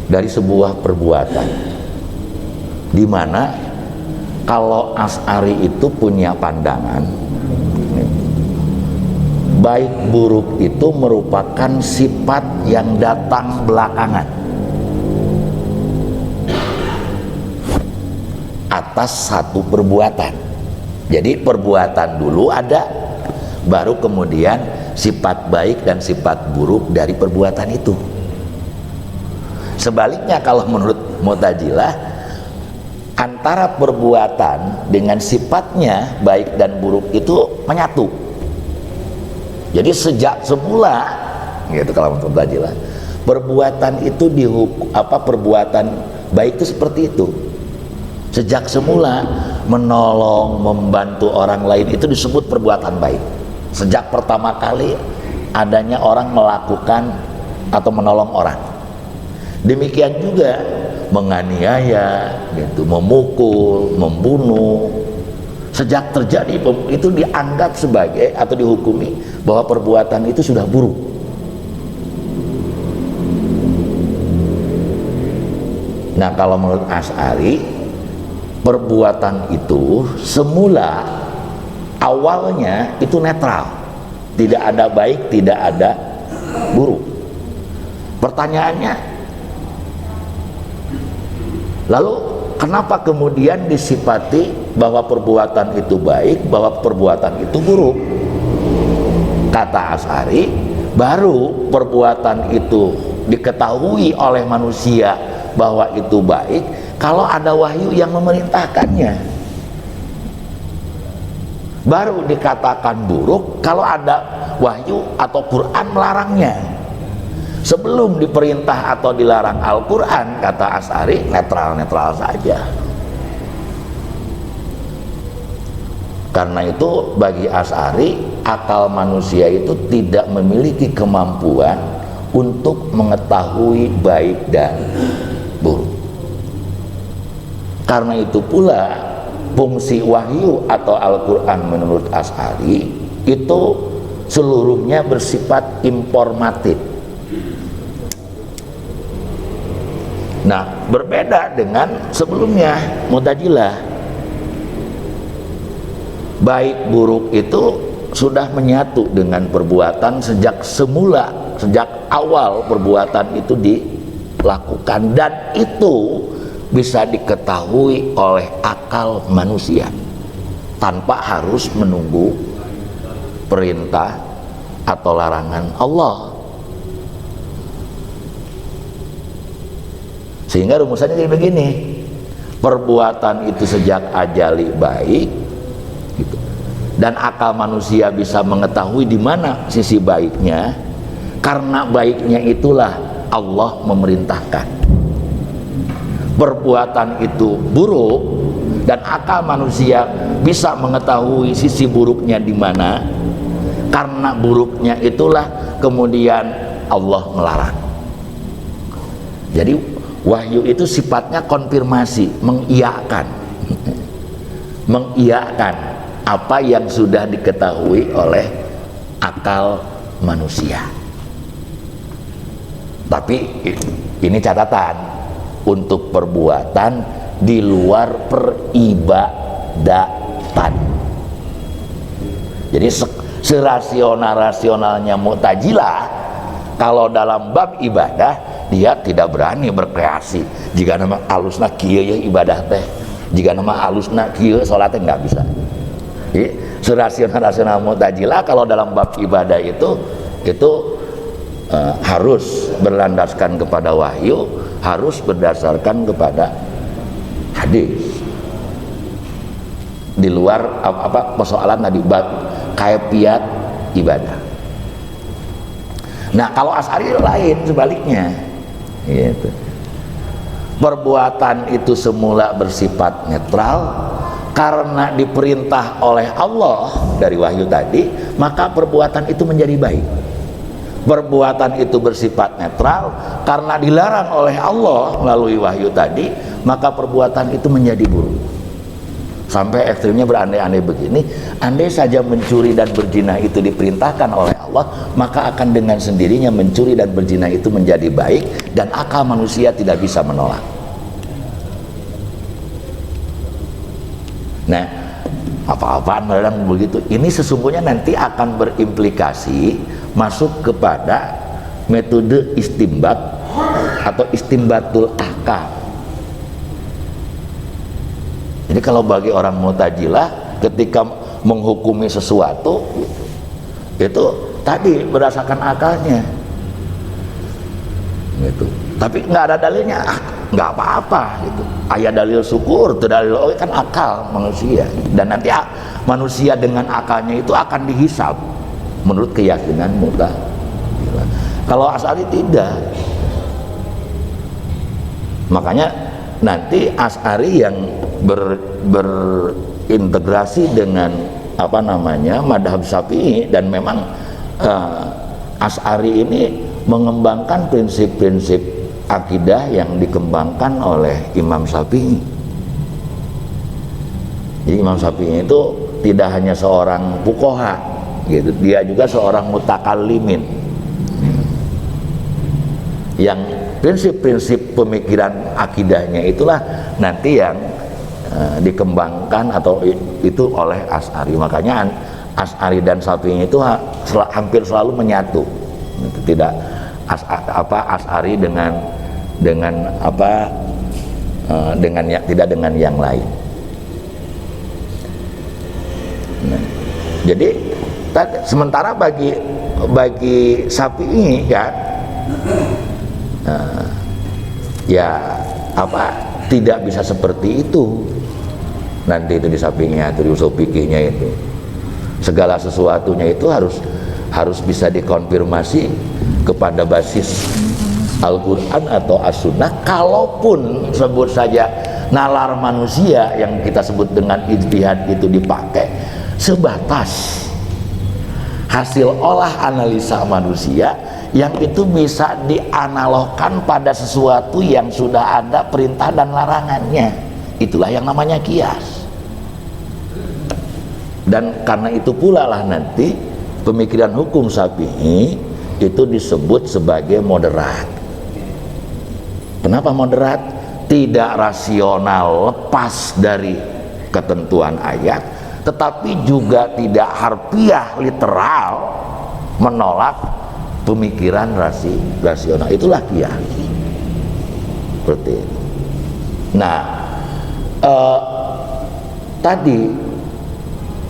dari sebuah perbuatan, di mana kalau Asy'ari itu punya pandangan baik buruk itu merupakan sifat yang datang belakangan atas satu perbuatan. Jadi perbuatan dulu ada, baru kemudian sifat baik dan sifat buruk dari perbuatan itu. Sebaliknya kalau menurut Mu'tazilah, antara perbuatan dengan sifatnya baik dan buruk itu menyatu. Jadi sejak semula gitu kalau menurut Mu'tazilah, perbuatan itu perbuatan baik itu seperti itu. Sejak semula menolong, membantu orang lain itu disebut perbuatan baik. Sejak pertama kali adanya orang melakukan atau menolong orang. Demikian juga menganiaya, gitu, memukul, membunuh. Sejak terjadi itu dianggap sebagai atau dihukumi bahwa perbuatan itu sudah buruk. Nah, kalau menurut Asy'ari, perbuatan itu semula awalnya itu netral, tidak ada baik, tidak ada buruk. Pertanyaannya, lalu kenapa kemudian disifati bahwa perbuatan itu baik, bahwa perbuatan itu buruk? Kata Asy'ari, baru perbuatan itu diketahui oleh manusia bahwa itu baik kalau ada wahyu yang memerintahkannya. Baru dikatakan buruk kalau ada wahyu atau Quran melarangnya. Sebelum diperintah atau dilarang Al-Quran, kata Asy'ari, netral-netral saja. Karena itu bagi Asy'ari, akal manusia itu tidak memiliki kemampuan untuk mengetahui baik dan buruk. Karena itu pula fungsi wahyu atau Al-Quran menurut Asy'ari itu seluruhnya bersifat informatif. Nah, berbeda dengan sebelumnya Mu'tazilah. Baik buruk itu sudah menyatu dengan perbuatan sejak semula, sejak awal perbuatan itu dilakukan, dan itu bisa diketahui oleh akal manusia tanpa harus menunggu perintah atau larangan Allah. Sehingga rumusannya jadi begini, perbuatan itu sejak ajali baik gitu, dan akal manusia bisa mengetahui di mana sisi baiknya, karena baiknya itulah Allah memerintahkan. Perbuatan itu buruk dan akal manusia bisa mengetahui sisi buruknya di mana, karena buruknya itulah kemudian Allah melarang. Jadi wahyu itu sifatnya konfirmasi, mengiyakan mengiyakan apa yang sudah diketahui oleh akal manusia. Tapi ini catatan, untuk perbuatan di luar peribadatan. Jadi serasional-rasionalnya Mu'tazilah, kalau dalam bab ibadah dia tidak berani berkreasi. Jika nama alusna kieu ya ibadah teh, jika nama alusna kieu salat teh nggak bisa. Jadi serasional-rasional Mu'tazilah kalau dalam bab ibadah itu harus berlandaskan kepada wahyu, harus berdasarkan kepada hadis. Di luar persoalan tadi bab kaifiat ibadah. Nah, kalau Asy'ari lain sebaliknya, gitu. Perbuatan itu semula bersifat netral, karena diperintah oleh Allah dari wahyu tadi, maka perbuatan itu menjadi baik. Perbuatan itu bersifat netral, karena dilarang oleh Allah melalui wahyu tadi, maka perbuatan itu menjadi buruk. Sampai ekstrimnya berandai-andai begini, andai saja mencuri dan berzina itu diperintahkan oleh Allah, maka akan dengan sendirinya mencuri dan berzina itu menjadi baik, dan akal manusia tidak bisa menolak. Nah, apa-apaan dalam begitu, ini sesungguhnya nanti akan berimplikasi masuk kepada metode istimbat atau istimbatul ahkam. Jadi kalau bagi orang Mu'tazilah, ketika menghukumi sesuatu itu tadi berdasarkan akalnya, gitu. Tapi nggak ada dalilnya, nggak apa-apa, gitu. Ayat dalil syukur, itu dalil kan akal manusia, dan nanti manusia dengan akalnya itu akan dihisab menurut keyakinan Mu'tazilah. Kalau Asy'ari tidak. Makanya nanti Asy'ari yang berintegrasi dengan madhab Syafi'i, dan memang Asy'ari ini mengembangkan prinsip-prinsip akidah yang dikembangkan oleh Imam Syafi'i. Jadi Imam Syafi'i itu tidak hanya seorang fuqaha, gitu, dia juga seorang mutakallimin, yang prinsip-prinsip pemikiran akidahnya itulah nanti yang dikembangkan atau itu oleh Asy'ari. Makanya Asy'ari dan Syafi'i itu hampir selalu menyatu. Tidak Asy'ari dengan tidak dengan yang lain. Nah, jadi sementara bagi Syafi'i kan tidak bisa seperti itu. Nanti itu di Syafi'iyah, itu di usul fikihnya, itu segala sesuatunya itu harus bisa dikonfirmasi kepada basis Al-Quran atau As-Sunnah. Kalaupun sebut saja nalar manusia yang kita sebut dengan ijtihad itu dipakai, sebatas hasil olah analisa manusia yang itu bisa dianalogkan pada sesuatu yang sudah ada perintah dan larangannya. Itulah yang namanya kias. Dan karena itu pula lah nanti pemikiran hukum Syafi'i itu disebut sebagai moderat. Kenapa moderat? Tidak rasional, lepas dari ketentuan ayat, tetapi juga tidak harfiah literal menolak pemikiran rasional. Itulah kias. Seperti itu. Nah, tadi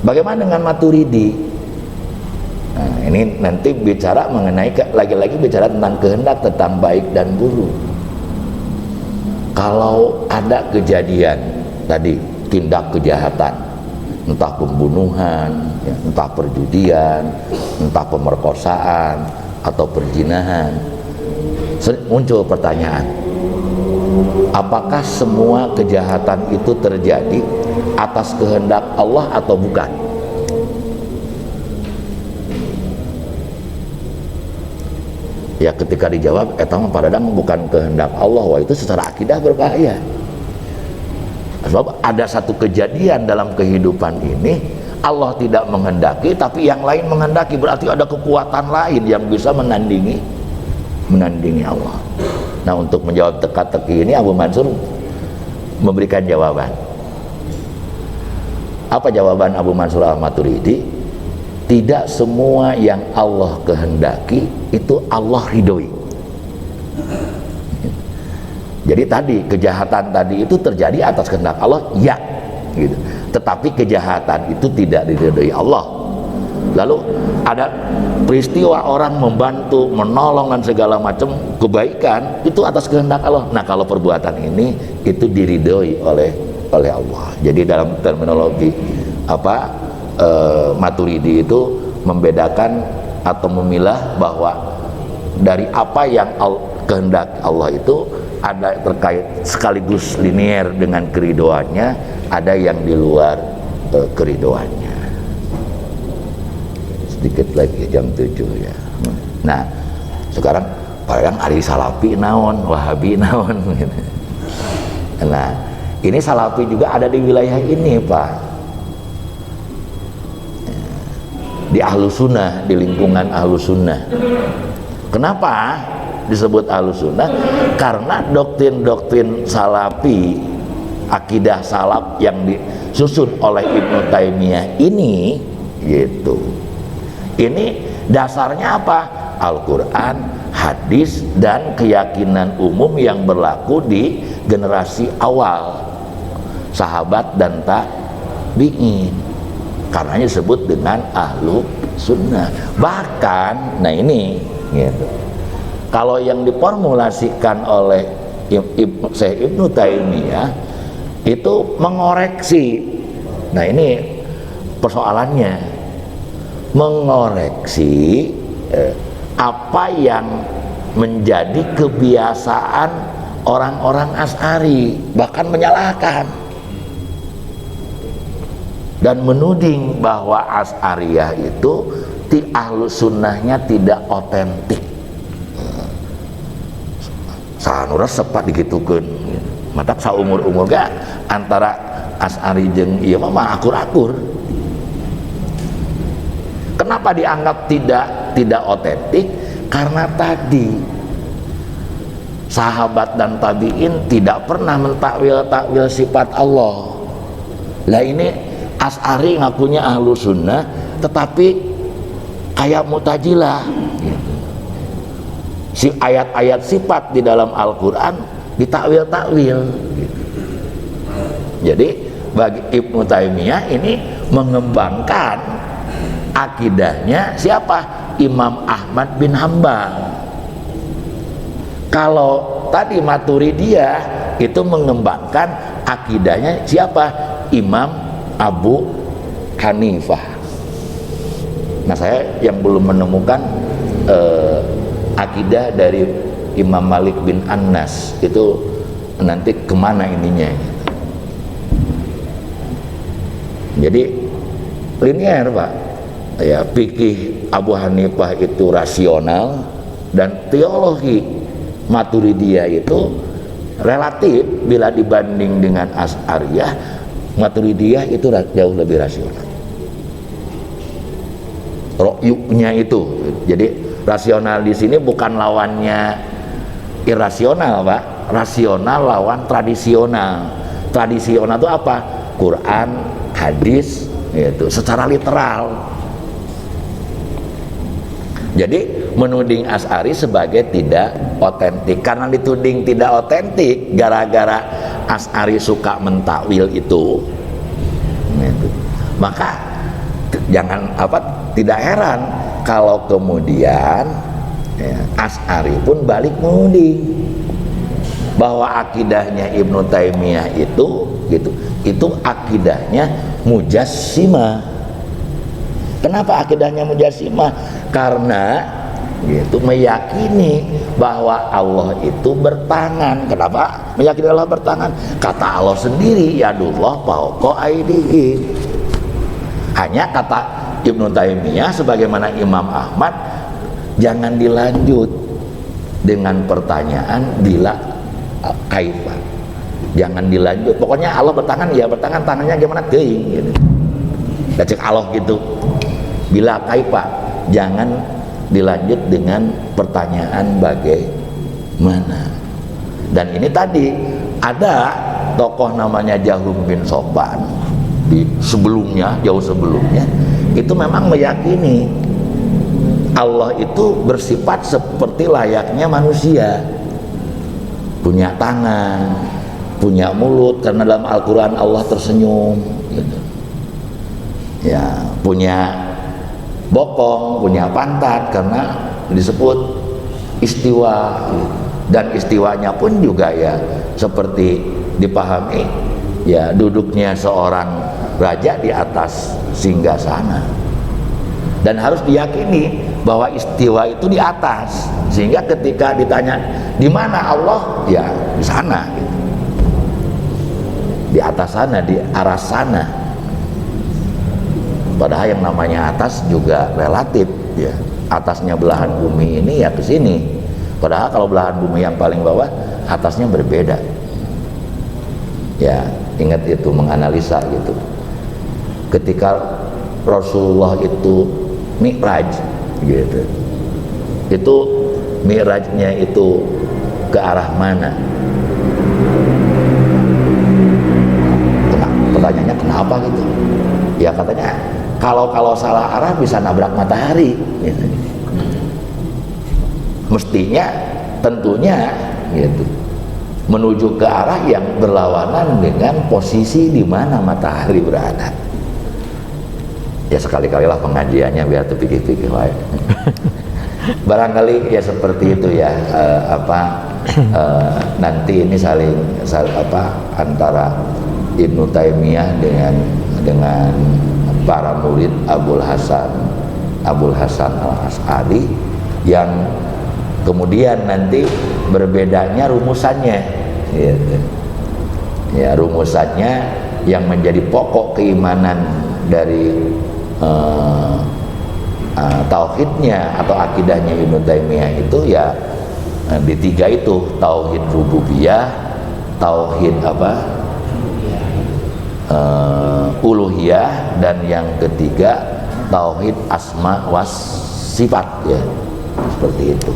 bagaimana dengan Maturidi? Nah, ini nanti bicara mengenai lagi-lagi bicara tentang kehendak, tentang baik dan buruk. Kalau ada kejadian tadi tindak kejahatan, entah pembunuhan, ya, entah perjudian, entah pemerkosaan atau perzinahan, muncul pertanyaan, apakah semua kejahatan itu terjadi atas kehendak Allah atau bukan? Ya ketika dijawab eta mah padahal bukan kehendak Allah, wah itu secara akidah berbahaya. Sebab ada satu kejadian dalam kehidupan ini Allah tidak menghendaki tapi yang lain menghendaki, berarti ada kekuatan lain yang bisa menandingi Allah. Nah, untuk menjawab teka-teki ini Abu Mansur memberikan jawaban. Apa jawaban Abu Mansur Al-Maturidi? Tidak semua yang Allah kehendaki itu Allah ridhoi. Jadi tadi kejahatan tadi itu terjadi atas kehendak Allah, ya gitu. Tetapi kejahatan itu tidak diridhoi Allah. Lalu ada peristiwa orang membantu, menolong dan segala macam kebaikan itu atas kehendak Allah. Nah, kalau perbuatan ini itu diridhoi oleh Allah. Jadi dalam terminologi Maturidi itu membedakan atau memilah bahwa dari apa yang kehendak Allah itu ada terkait sekaligus linier dengan keridoannya, ada yang di luar keridoannya. Sedikit lagi jam 7 ya. Nah, sekarang padahal ari Salafi naon, Wahabi naon gitu. Nah, ini Salafi juga ada di wilayah ini, Pak. Di Ahlus Sunnah, di lingkungan Ahlus Sunnah. Kenapa disebut Ahlus Sunnah? Karena doktrin-doktrin Salafi, akidah salaf yang disusun oleh Ibnu Taimiyah ini gitu. Ini dasarnya apa? Al-Quran, hadis, dan keyakinan umum yang berlaku di generasi awal sahabat dan tabi'in. Karenanya disebut dengan Ahlus Sunnah. Bahkan, nah ini gitu. Kalau yang diformulasikan oleh Syekh Ibnu Taimiyah itu mengoreksi. Nah, ini persoalannya, mengoreksi apa yang menjadi kebiasaan orang-orang Asy'ari, bahkan menyalahkan dan menuding bahwa Asy'ariyah itu Ahlus Sunnahnya tidak otentik. Sanura sepat digitukeun. Matak saumur-umur gak antara Asy'ari jeung ieu mah akur-akur. Kenapa dianggap tidak otentik? Karena tadi sahabat dan tabi'in tidak pernah mentakwil sifat Allah. Lah ini Asy'ari ngakunya Ahlus Sunnah tetapi kayak Mu'tazilah gitu. Si ayat-ayat sifat di dalam Al-Quran ditakwil-takwil gitu. Jadi bagi Ibnu Taimiyah ini mengembangkan akidahnya siapa? Imam Ahmad bin Hambal. Kalau tadi Maturidiyah itu mengembangkan akidahnya siapa? Imam Abu Hanifah. Nah, saya yang belum menemukan akidah dari Imam Malik bin Anas itu nanti kemana ininya. Jadi linear, Pak. Ya, fikih Abu Hanifah itu rasional dan teologi Maturidiyah itu relatif bila dibanding dengan Asy'ariyah. Maturidiyah itu jauh lebih rasional. Ro'yuknya itu. Jadi rasional di sini bukan lawannya irasional, Pak. Rasional lawan tradisional. Tradisional itu apa? Quran, hadis, itu secara literal. Jadi menuding Asy'ari sebagai tidak otentik. Karena dituding tidak otentik gara-gara Asy'ari suka mentakwil itu. Maka tidak heran kalau kemudian Asy'ari pun balik menuding bahwa akidahnya Ibnu Taimiyah itu akidahnya mujassimah. Kenapa akidahnya mujassimah? Karena meyakini bahwa Allah itu bertangan. Kenapa meyakini Allah bertangan? Kata Allah sendiri, yadullah fawqa aydihim. Hanya kata Ibnu Taimiyah sebagaimana Imam Ahmad, jangan dilanjut dengan pertanyaan bila kaifa. Jangan dilanjut. Pokoknya Allah bertangan, ya bertangan, tangannya gimana teuing gitu. Da cek Allah gitu. Bila kaifa, jangan dilanjut dengan pertanyaan bagaimana. Dan ini tadi ada tokoh namanya Jahum bin Sofwan di sebelumnya, jauh sebelumnya, itu memang meyakini Allah itu bersifat seperti layaknya manusia, punya tangan, punya mulut, karena dalam Al-Quran Allah tersenyum gitu. Ya, punya bokong, punya pantat, karena disebut istiwa gitu. Dan istiwanya pun juga ya seperti dipahami ya duduknya seorang raja di atas singgasana, dan harus diyakini bahwa istiwa itu di atas, sehingga ketika ditanya di mana Allah, ya di sana gitu. Di atas sana, di arah sana. Padahal yang namanya atas juga relatif ya. Atasnya belahan bumi ini ya ke sini. Padahal kalau belahan bumi yang paling bawah, atasnya berbeda. Ya, ingat itu, menganalisa gitu. Ketika Rasulullah itu mi'raj gitu, itu mi'rajnya itu ke arah mana? Pertanyaannya kenapa gitu? Ya katanya kalau salah arah bisa nabrak matahari gitu. Mestinya tentunya gitu menuju ke arah yang berlawanan dengan posisi di mana matahari berada. Ya sekali-kalilah pengajiannya biar terpikir-pikir wae. Barangkali ya seperti itu ya, nanti ini saling antara Ibnu Taimiyah dengan para murid Abul Hasan Al-Asy'ari, yang kemudian nanti berbedanya rumusannya gitu. Ya, rumusannya yang menjadi pokok keimanan dari tauhidnya atau akidahnya Ibnu Taimiyah itu ya di tiga itu, tauhid rububiyah, tauhid uluhiyah, dan yang ketiga tauhid asma was sifat ya, seperti itu.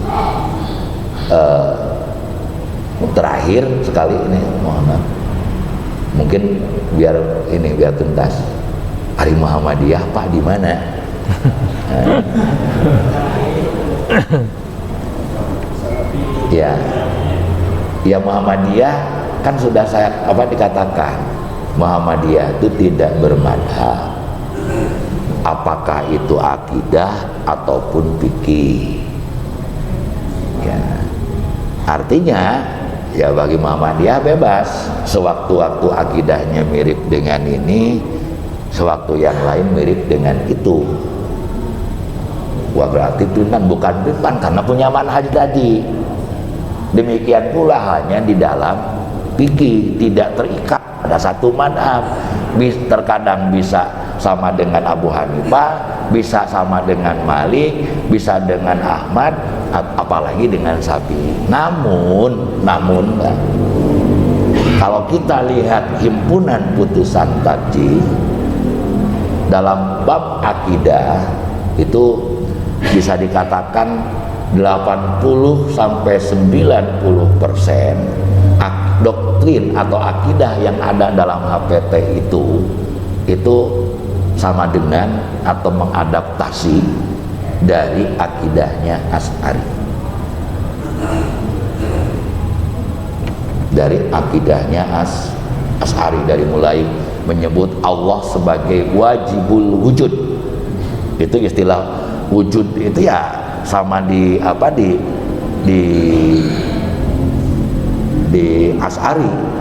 Terakhir sekali ini, mohon mungkin biar tuntas, Hari Muhammadiyah Pak di mana? Ya Muhammadiyah kan sudah saya dikatakan, Muhammadiyah itu tidak bermadhab, apakah itu akidah ataupun fikih. Ya, artinya ya bagi Muhammadiyah bebas, sewaktu-waktu akidahnya mirip dengan ini, sewaktu yang lain mirip dengan itu. Wah, berarti Tuhan bukan Tuhan karena punya manhaj tadi. Demikian pula hanya di dalam fikih, tidak terikat ada satu madhab. Terkadang bisa sama dengan Abu Hanifah, bisa sama dengan Malik, bisa dengan Ahmad, apalagi dengan Syafi'i. Namun kalau kita lihat himpunan putusan tadi dalam bab akidah itu bisa dikatakan 80 sampai 90% doktrin atau akidah yang ada dalam HPT itu sama dengan atau mengadaptasi dari akidahnya Asy'ari. Dari akidahnya Asy'ari, dari mulai menyebut Allah sebagai wajibul wujud. Itu istilah wujud itu ya sama di Asy'ari.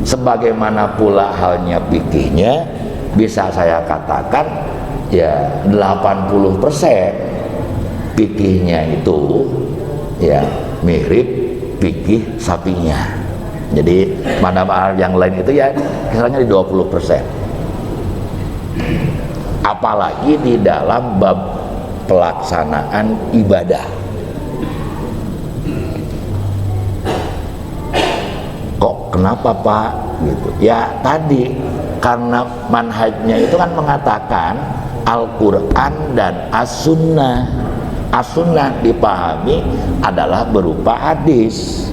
Sebagaimana pula halnya fikihnya, bisa saya katakan ya 80% fikihnya itu ya mirip fikih Syafi'iyah. Jadi madhab yang lain itu ya kisarannya di 20%. Apalagi di dalam bab pelaksanaan ibadah. Kok kenapa Pak? Gitu. Ya tadi karena manhajnya itu kan mengatakan Al-Quran dan As-Sunnah. As-Sunnah dipahami adalah berupa hadis.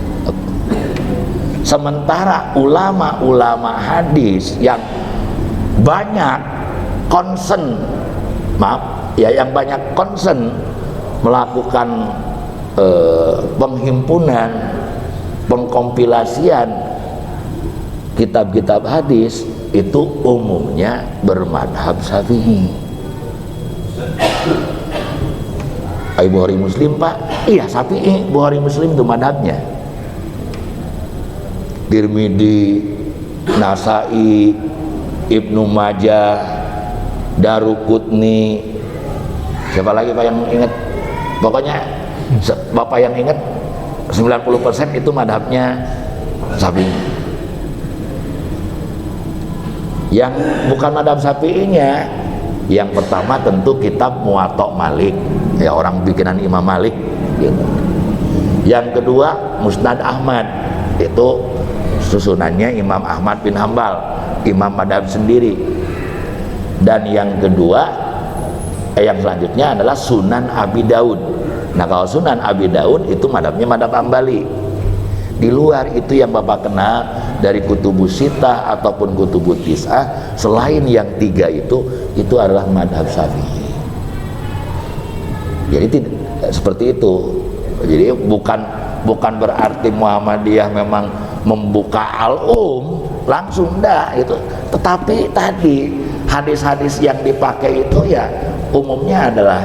Sementara ulama-ulama hadis yang banyak concern, yang banyak concern melakukan penghimpunan, pengkompilasian kitab-kitab hadis, itu umumnya bermadhab Syafi'i. Bukhari Muslim Pak? Iya, Syafi'i, Bukhari Muslim itu madhabnya. Tirmidzi, Nasai, Ibnu Majah, Daruqutni, siapa lagi Pak yang ingat? Pokoknya Bapak yang ingat 90% itu madhabnya Syafi'i. Yang bukan madhab Syafi'inya, yang pertama tentu kitab Muwatta Malik, ya orang bikinan Imam Malik gitu. Yang kedua Musnad Ahmad, itu susunannya Imam Ahmad bin Hambal, imam madhab sendiri. Dan yang kedua, yang selanjutnya adalah Sunan Abi Daud. Nah kalau Sunan Abi Daud itu madhabnya madhab Hambali. Di luar itu yang Bapak kenal dari Kutubus Sittah ataupun Kutubus Tis'ah, selain yang tiga itu adalah madhab Syafi'i. Jadi seperti itu. Jadi bukan berarti Muhammadiyah memang membuka al-um langsung, enggak itu. Tetapi tadi hadis-hadis yang dipakai itu ya umumnya adalah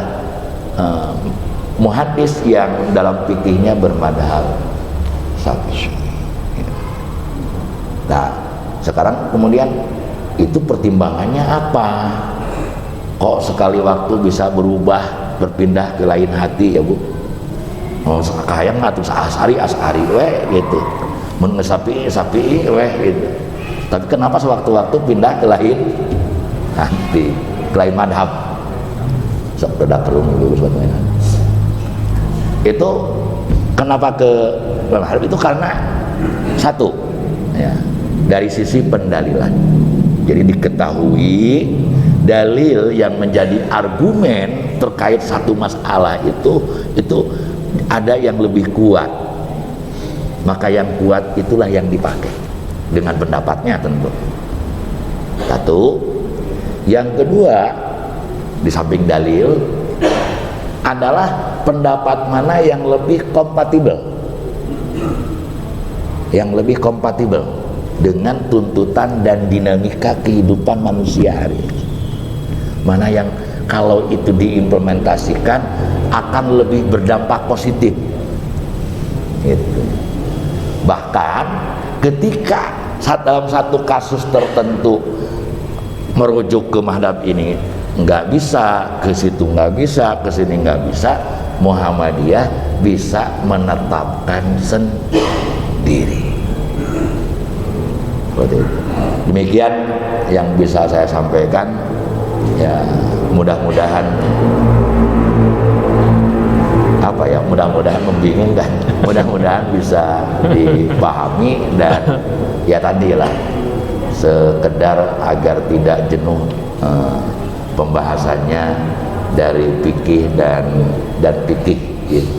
muhaddis yang dalam fikihnya bermadhab Syafi'i. Nah sekarang kemudian itu pertimbangannya apa? Kok sekali waktu bisa berubah, berpindah ke lain hati ya Bu? Kayang ngatur asari weh gitu, mengesapi weh gitu. Tapi kenapa sewaktu-waktu pindah ke lain hati, ke lain madhab? Sok udah perlu sebetulnya. Itu kenapa ke madhab itu? Karena satu, ya, dari sisi pendalilan. Jadi diketahui dalil yang menjadi argumen terkait satu masalah itu ada yang lebih kuat, maka yang kuat itulah yang dipakai dengan pendapatnya tentu. Satu. Yang kedua, di samping dalil adalah pendapat mana yang lebih kompatibel, dengan tuntutan dan dinamika kehidupan manusia hari ini. Mana yang kalau itu diimplementasikan akan lebih berdampak positif gitu. Bahkan ketika dalam satu kasus tertentu merujuk ke madhab ini nggak bisa, ke situ nggak bisa, ke sini nggak bisa, Muhammadiyah bisa menetapkan sendiri. Demikian yang bisa saya sampaikan. Ya mudah-mudahan mudah-mudahan membingungkan, mudah-mudahan bisa dipahami, dan ya tadilah sekedar agar tidak jenuh pembahasannya dari fikih dan fikih gitu.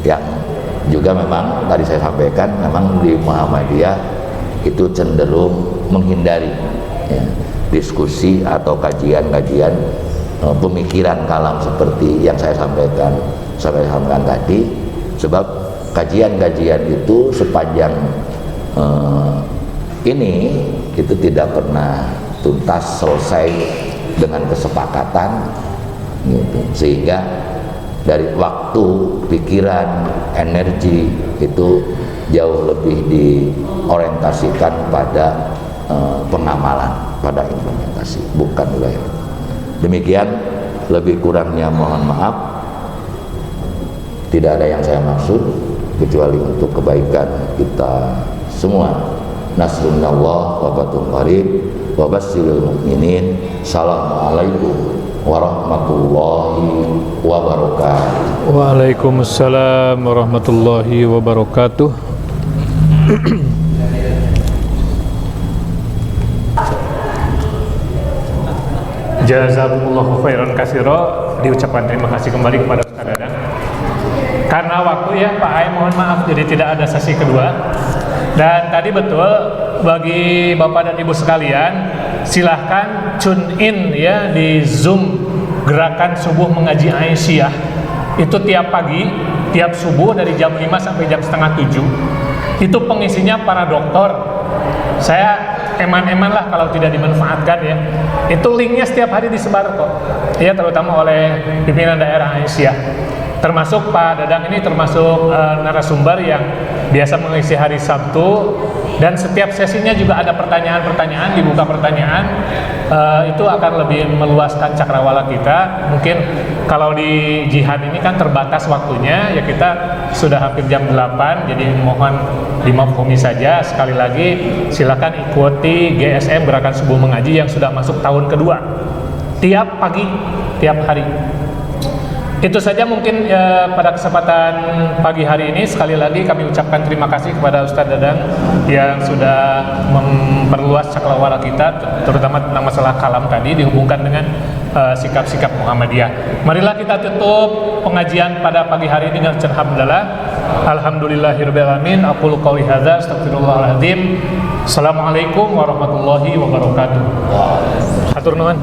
Yang juga memang tadi saya sampaikan, memang di Muhammadiyah itu cenderung menghindari ya, diskusi atau kajian-kajian pemikiran kalam seperti yang saya sampaikan tadi, sebab kajian-kajian itu sepanjang ini itu tidak pernah tuntas selesai dengan kesepakatan gitu. Sehingga dari waktu, pikiran, energi itu jauh lebih diorientasikan pada pengamalan, pada implementasi, bukan wilayah. Demikian, lebih kurangnya mohon maaf. Tidak ada yang saya maksud kecuali untuk kebaikan kita semua. Nasrullah wa fathun qarib wa basyiril mu'minin. Assalamualaikum warahmatullahi wabarakatuh. Waalaikumsalam warahmatullahi wabarakatuh. Jazakumullahu khairan katsira. Diucapkan terima kasih kembali kepada Ustaz Dadang. Karena waktu ya Pak Ai, mohon maaf jadi tidak ada sesi kedua. Dan tadi betul, bagi Bapak dan Ibu sekalian, silahkan tune in ya di Zoom gerakan subuh mengaji Aisyah. Itu tiap pagi, tiap subuh dari jam 5 sampai jam setengah 7. Itu pengisinya para dokter. Saya eman-eman lah kalau tidak dimanfaatkan ya. Itu linknya setiap hari disebar kok. Ya, terutama oleh pimpinan daerah Aisyah. Termasuk Pak Dadang ini termasuk narasumber yang biasa mengisi hari Sabtu, dan setiap sesinya juga ada pertanyaan-pertanyaan, dibuka pertanyaan. Itu akan lebih meluaskan cakrawala kita. Mungkin kalau di jihad ini kan terbatas waktunya, ya kita sudah hampir jam 8, jadi mohon dimafhumi saja. Sekali lagi silakan ikuti GSM Gerakan Subuh Mengaji yang sudah masuk tahun kedua, tiap pagi, tiap hari. Itu saja mungkin ya, pada kesempatan pagi hari ini. Sekali lagi kami ucapkan terima kasih kepada Ustadz Dadang yang sudah memperluas cakrawala kita, terutama tentang masalah kalam tadi dihubungkan dengan sikap-sikap Muhammadiyah. Marilah kita tutup pengajian pada pagi hari ini dengan alhamdulillah. Alhamdulillahirabbil alamin. Aqulu qouli hadza astaghfirullahaladzim. Assalamualaikum warahmatullahi wabarakatuh. Hatur nuhun.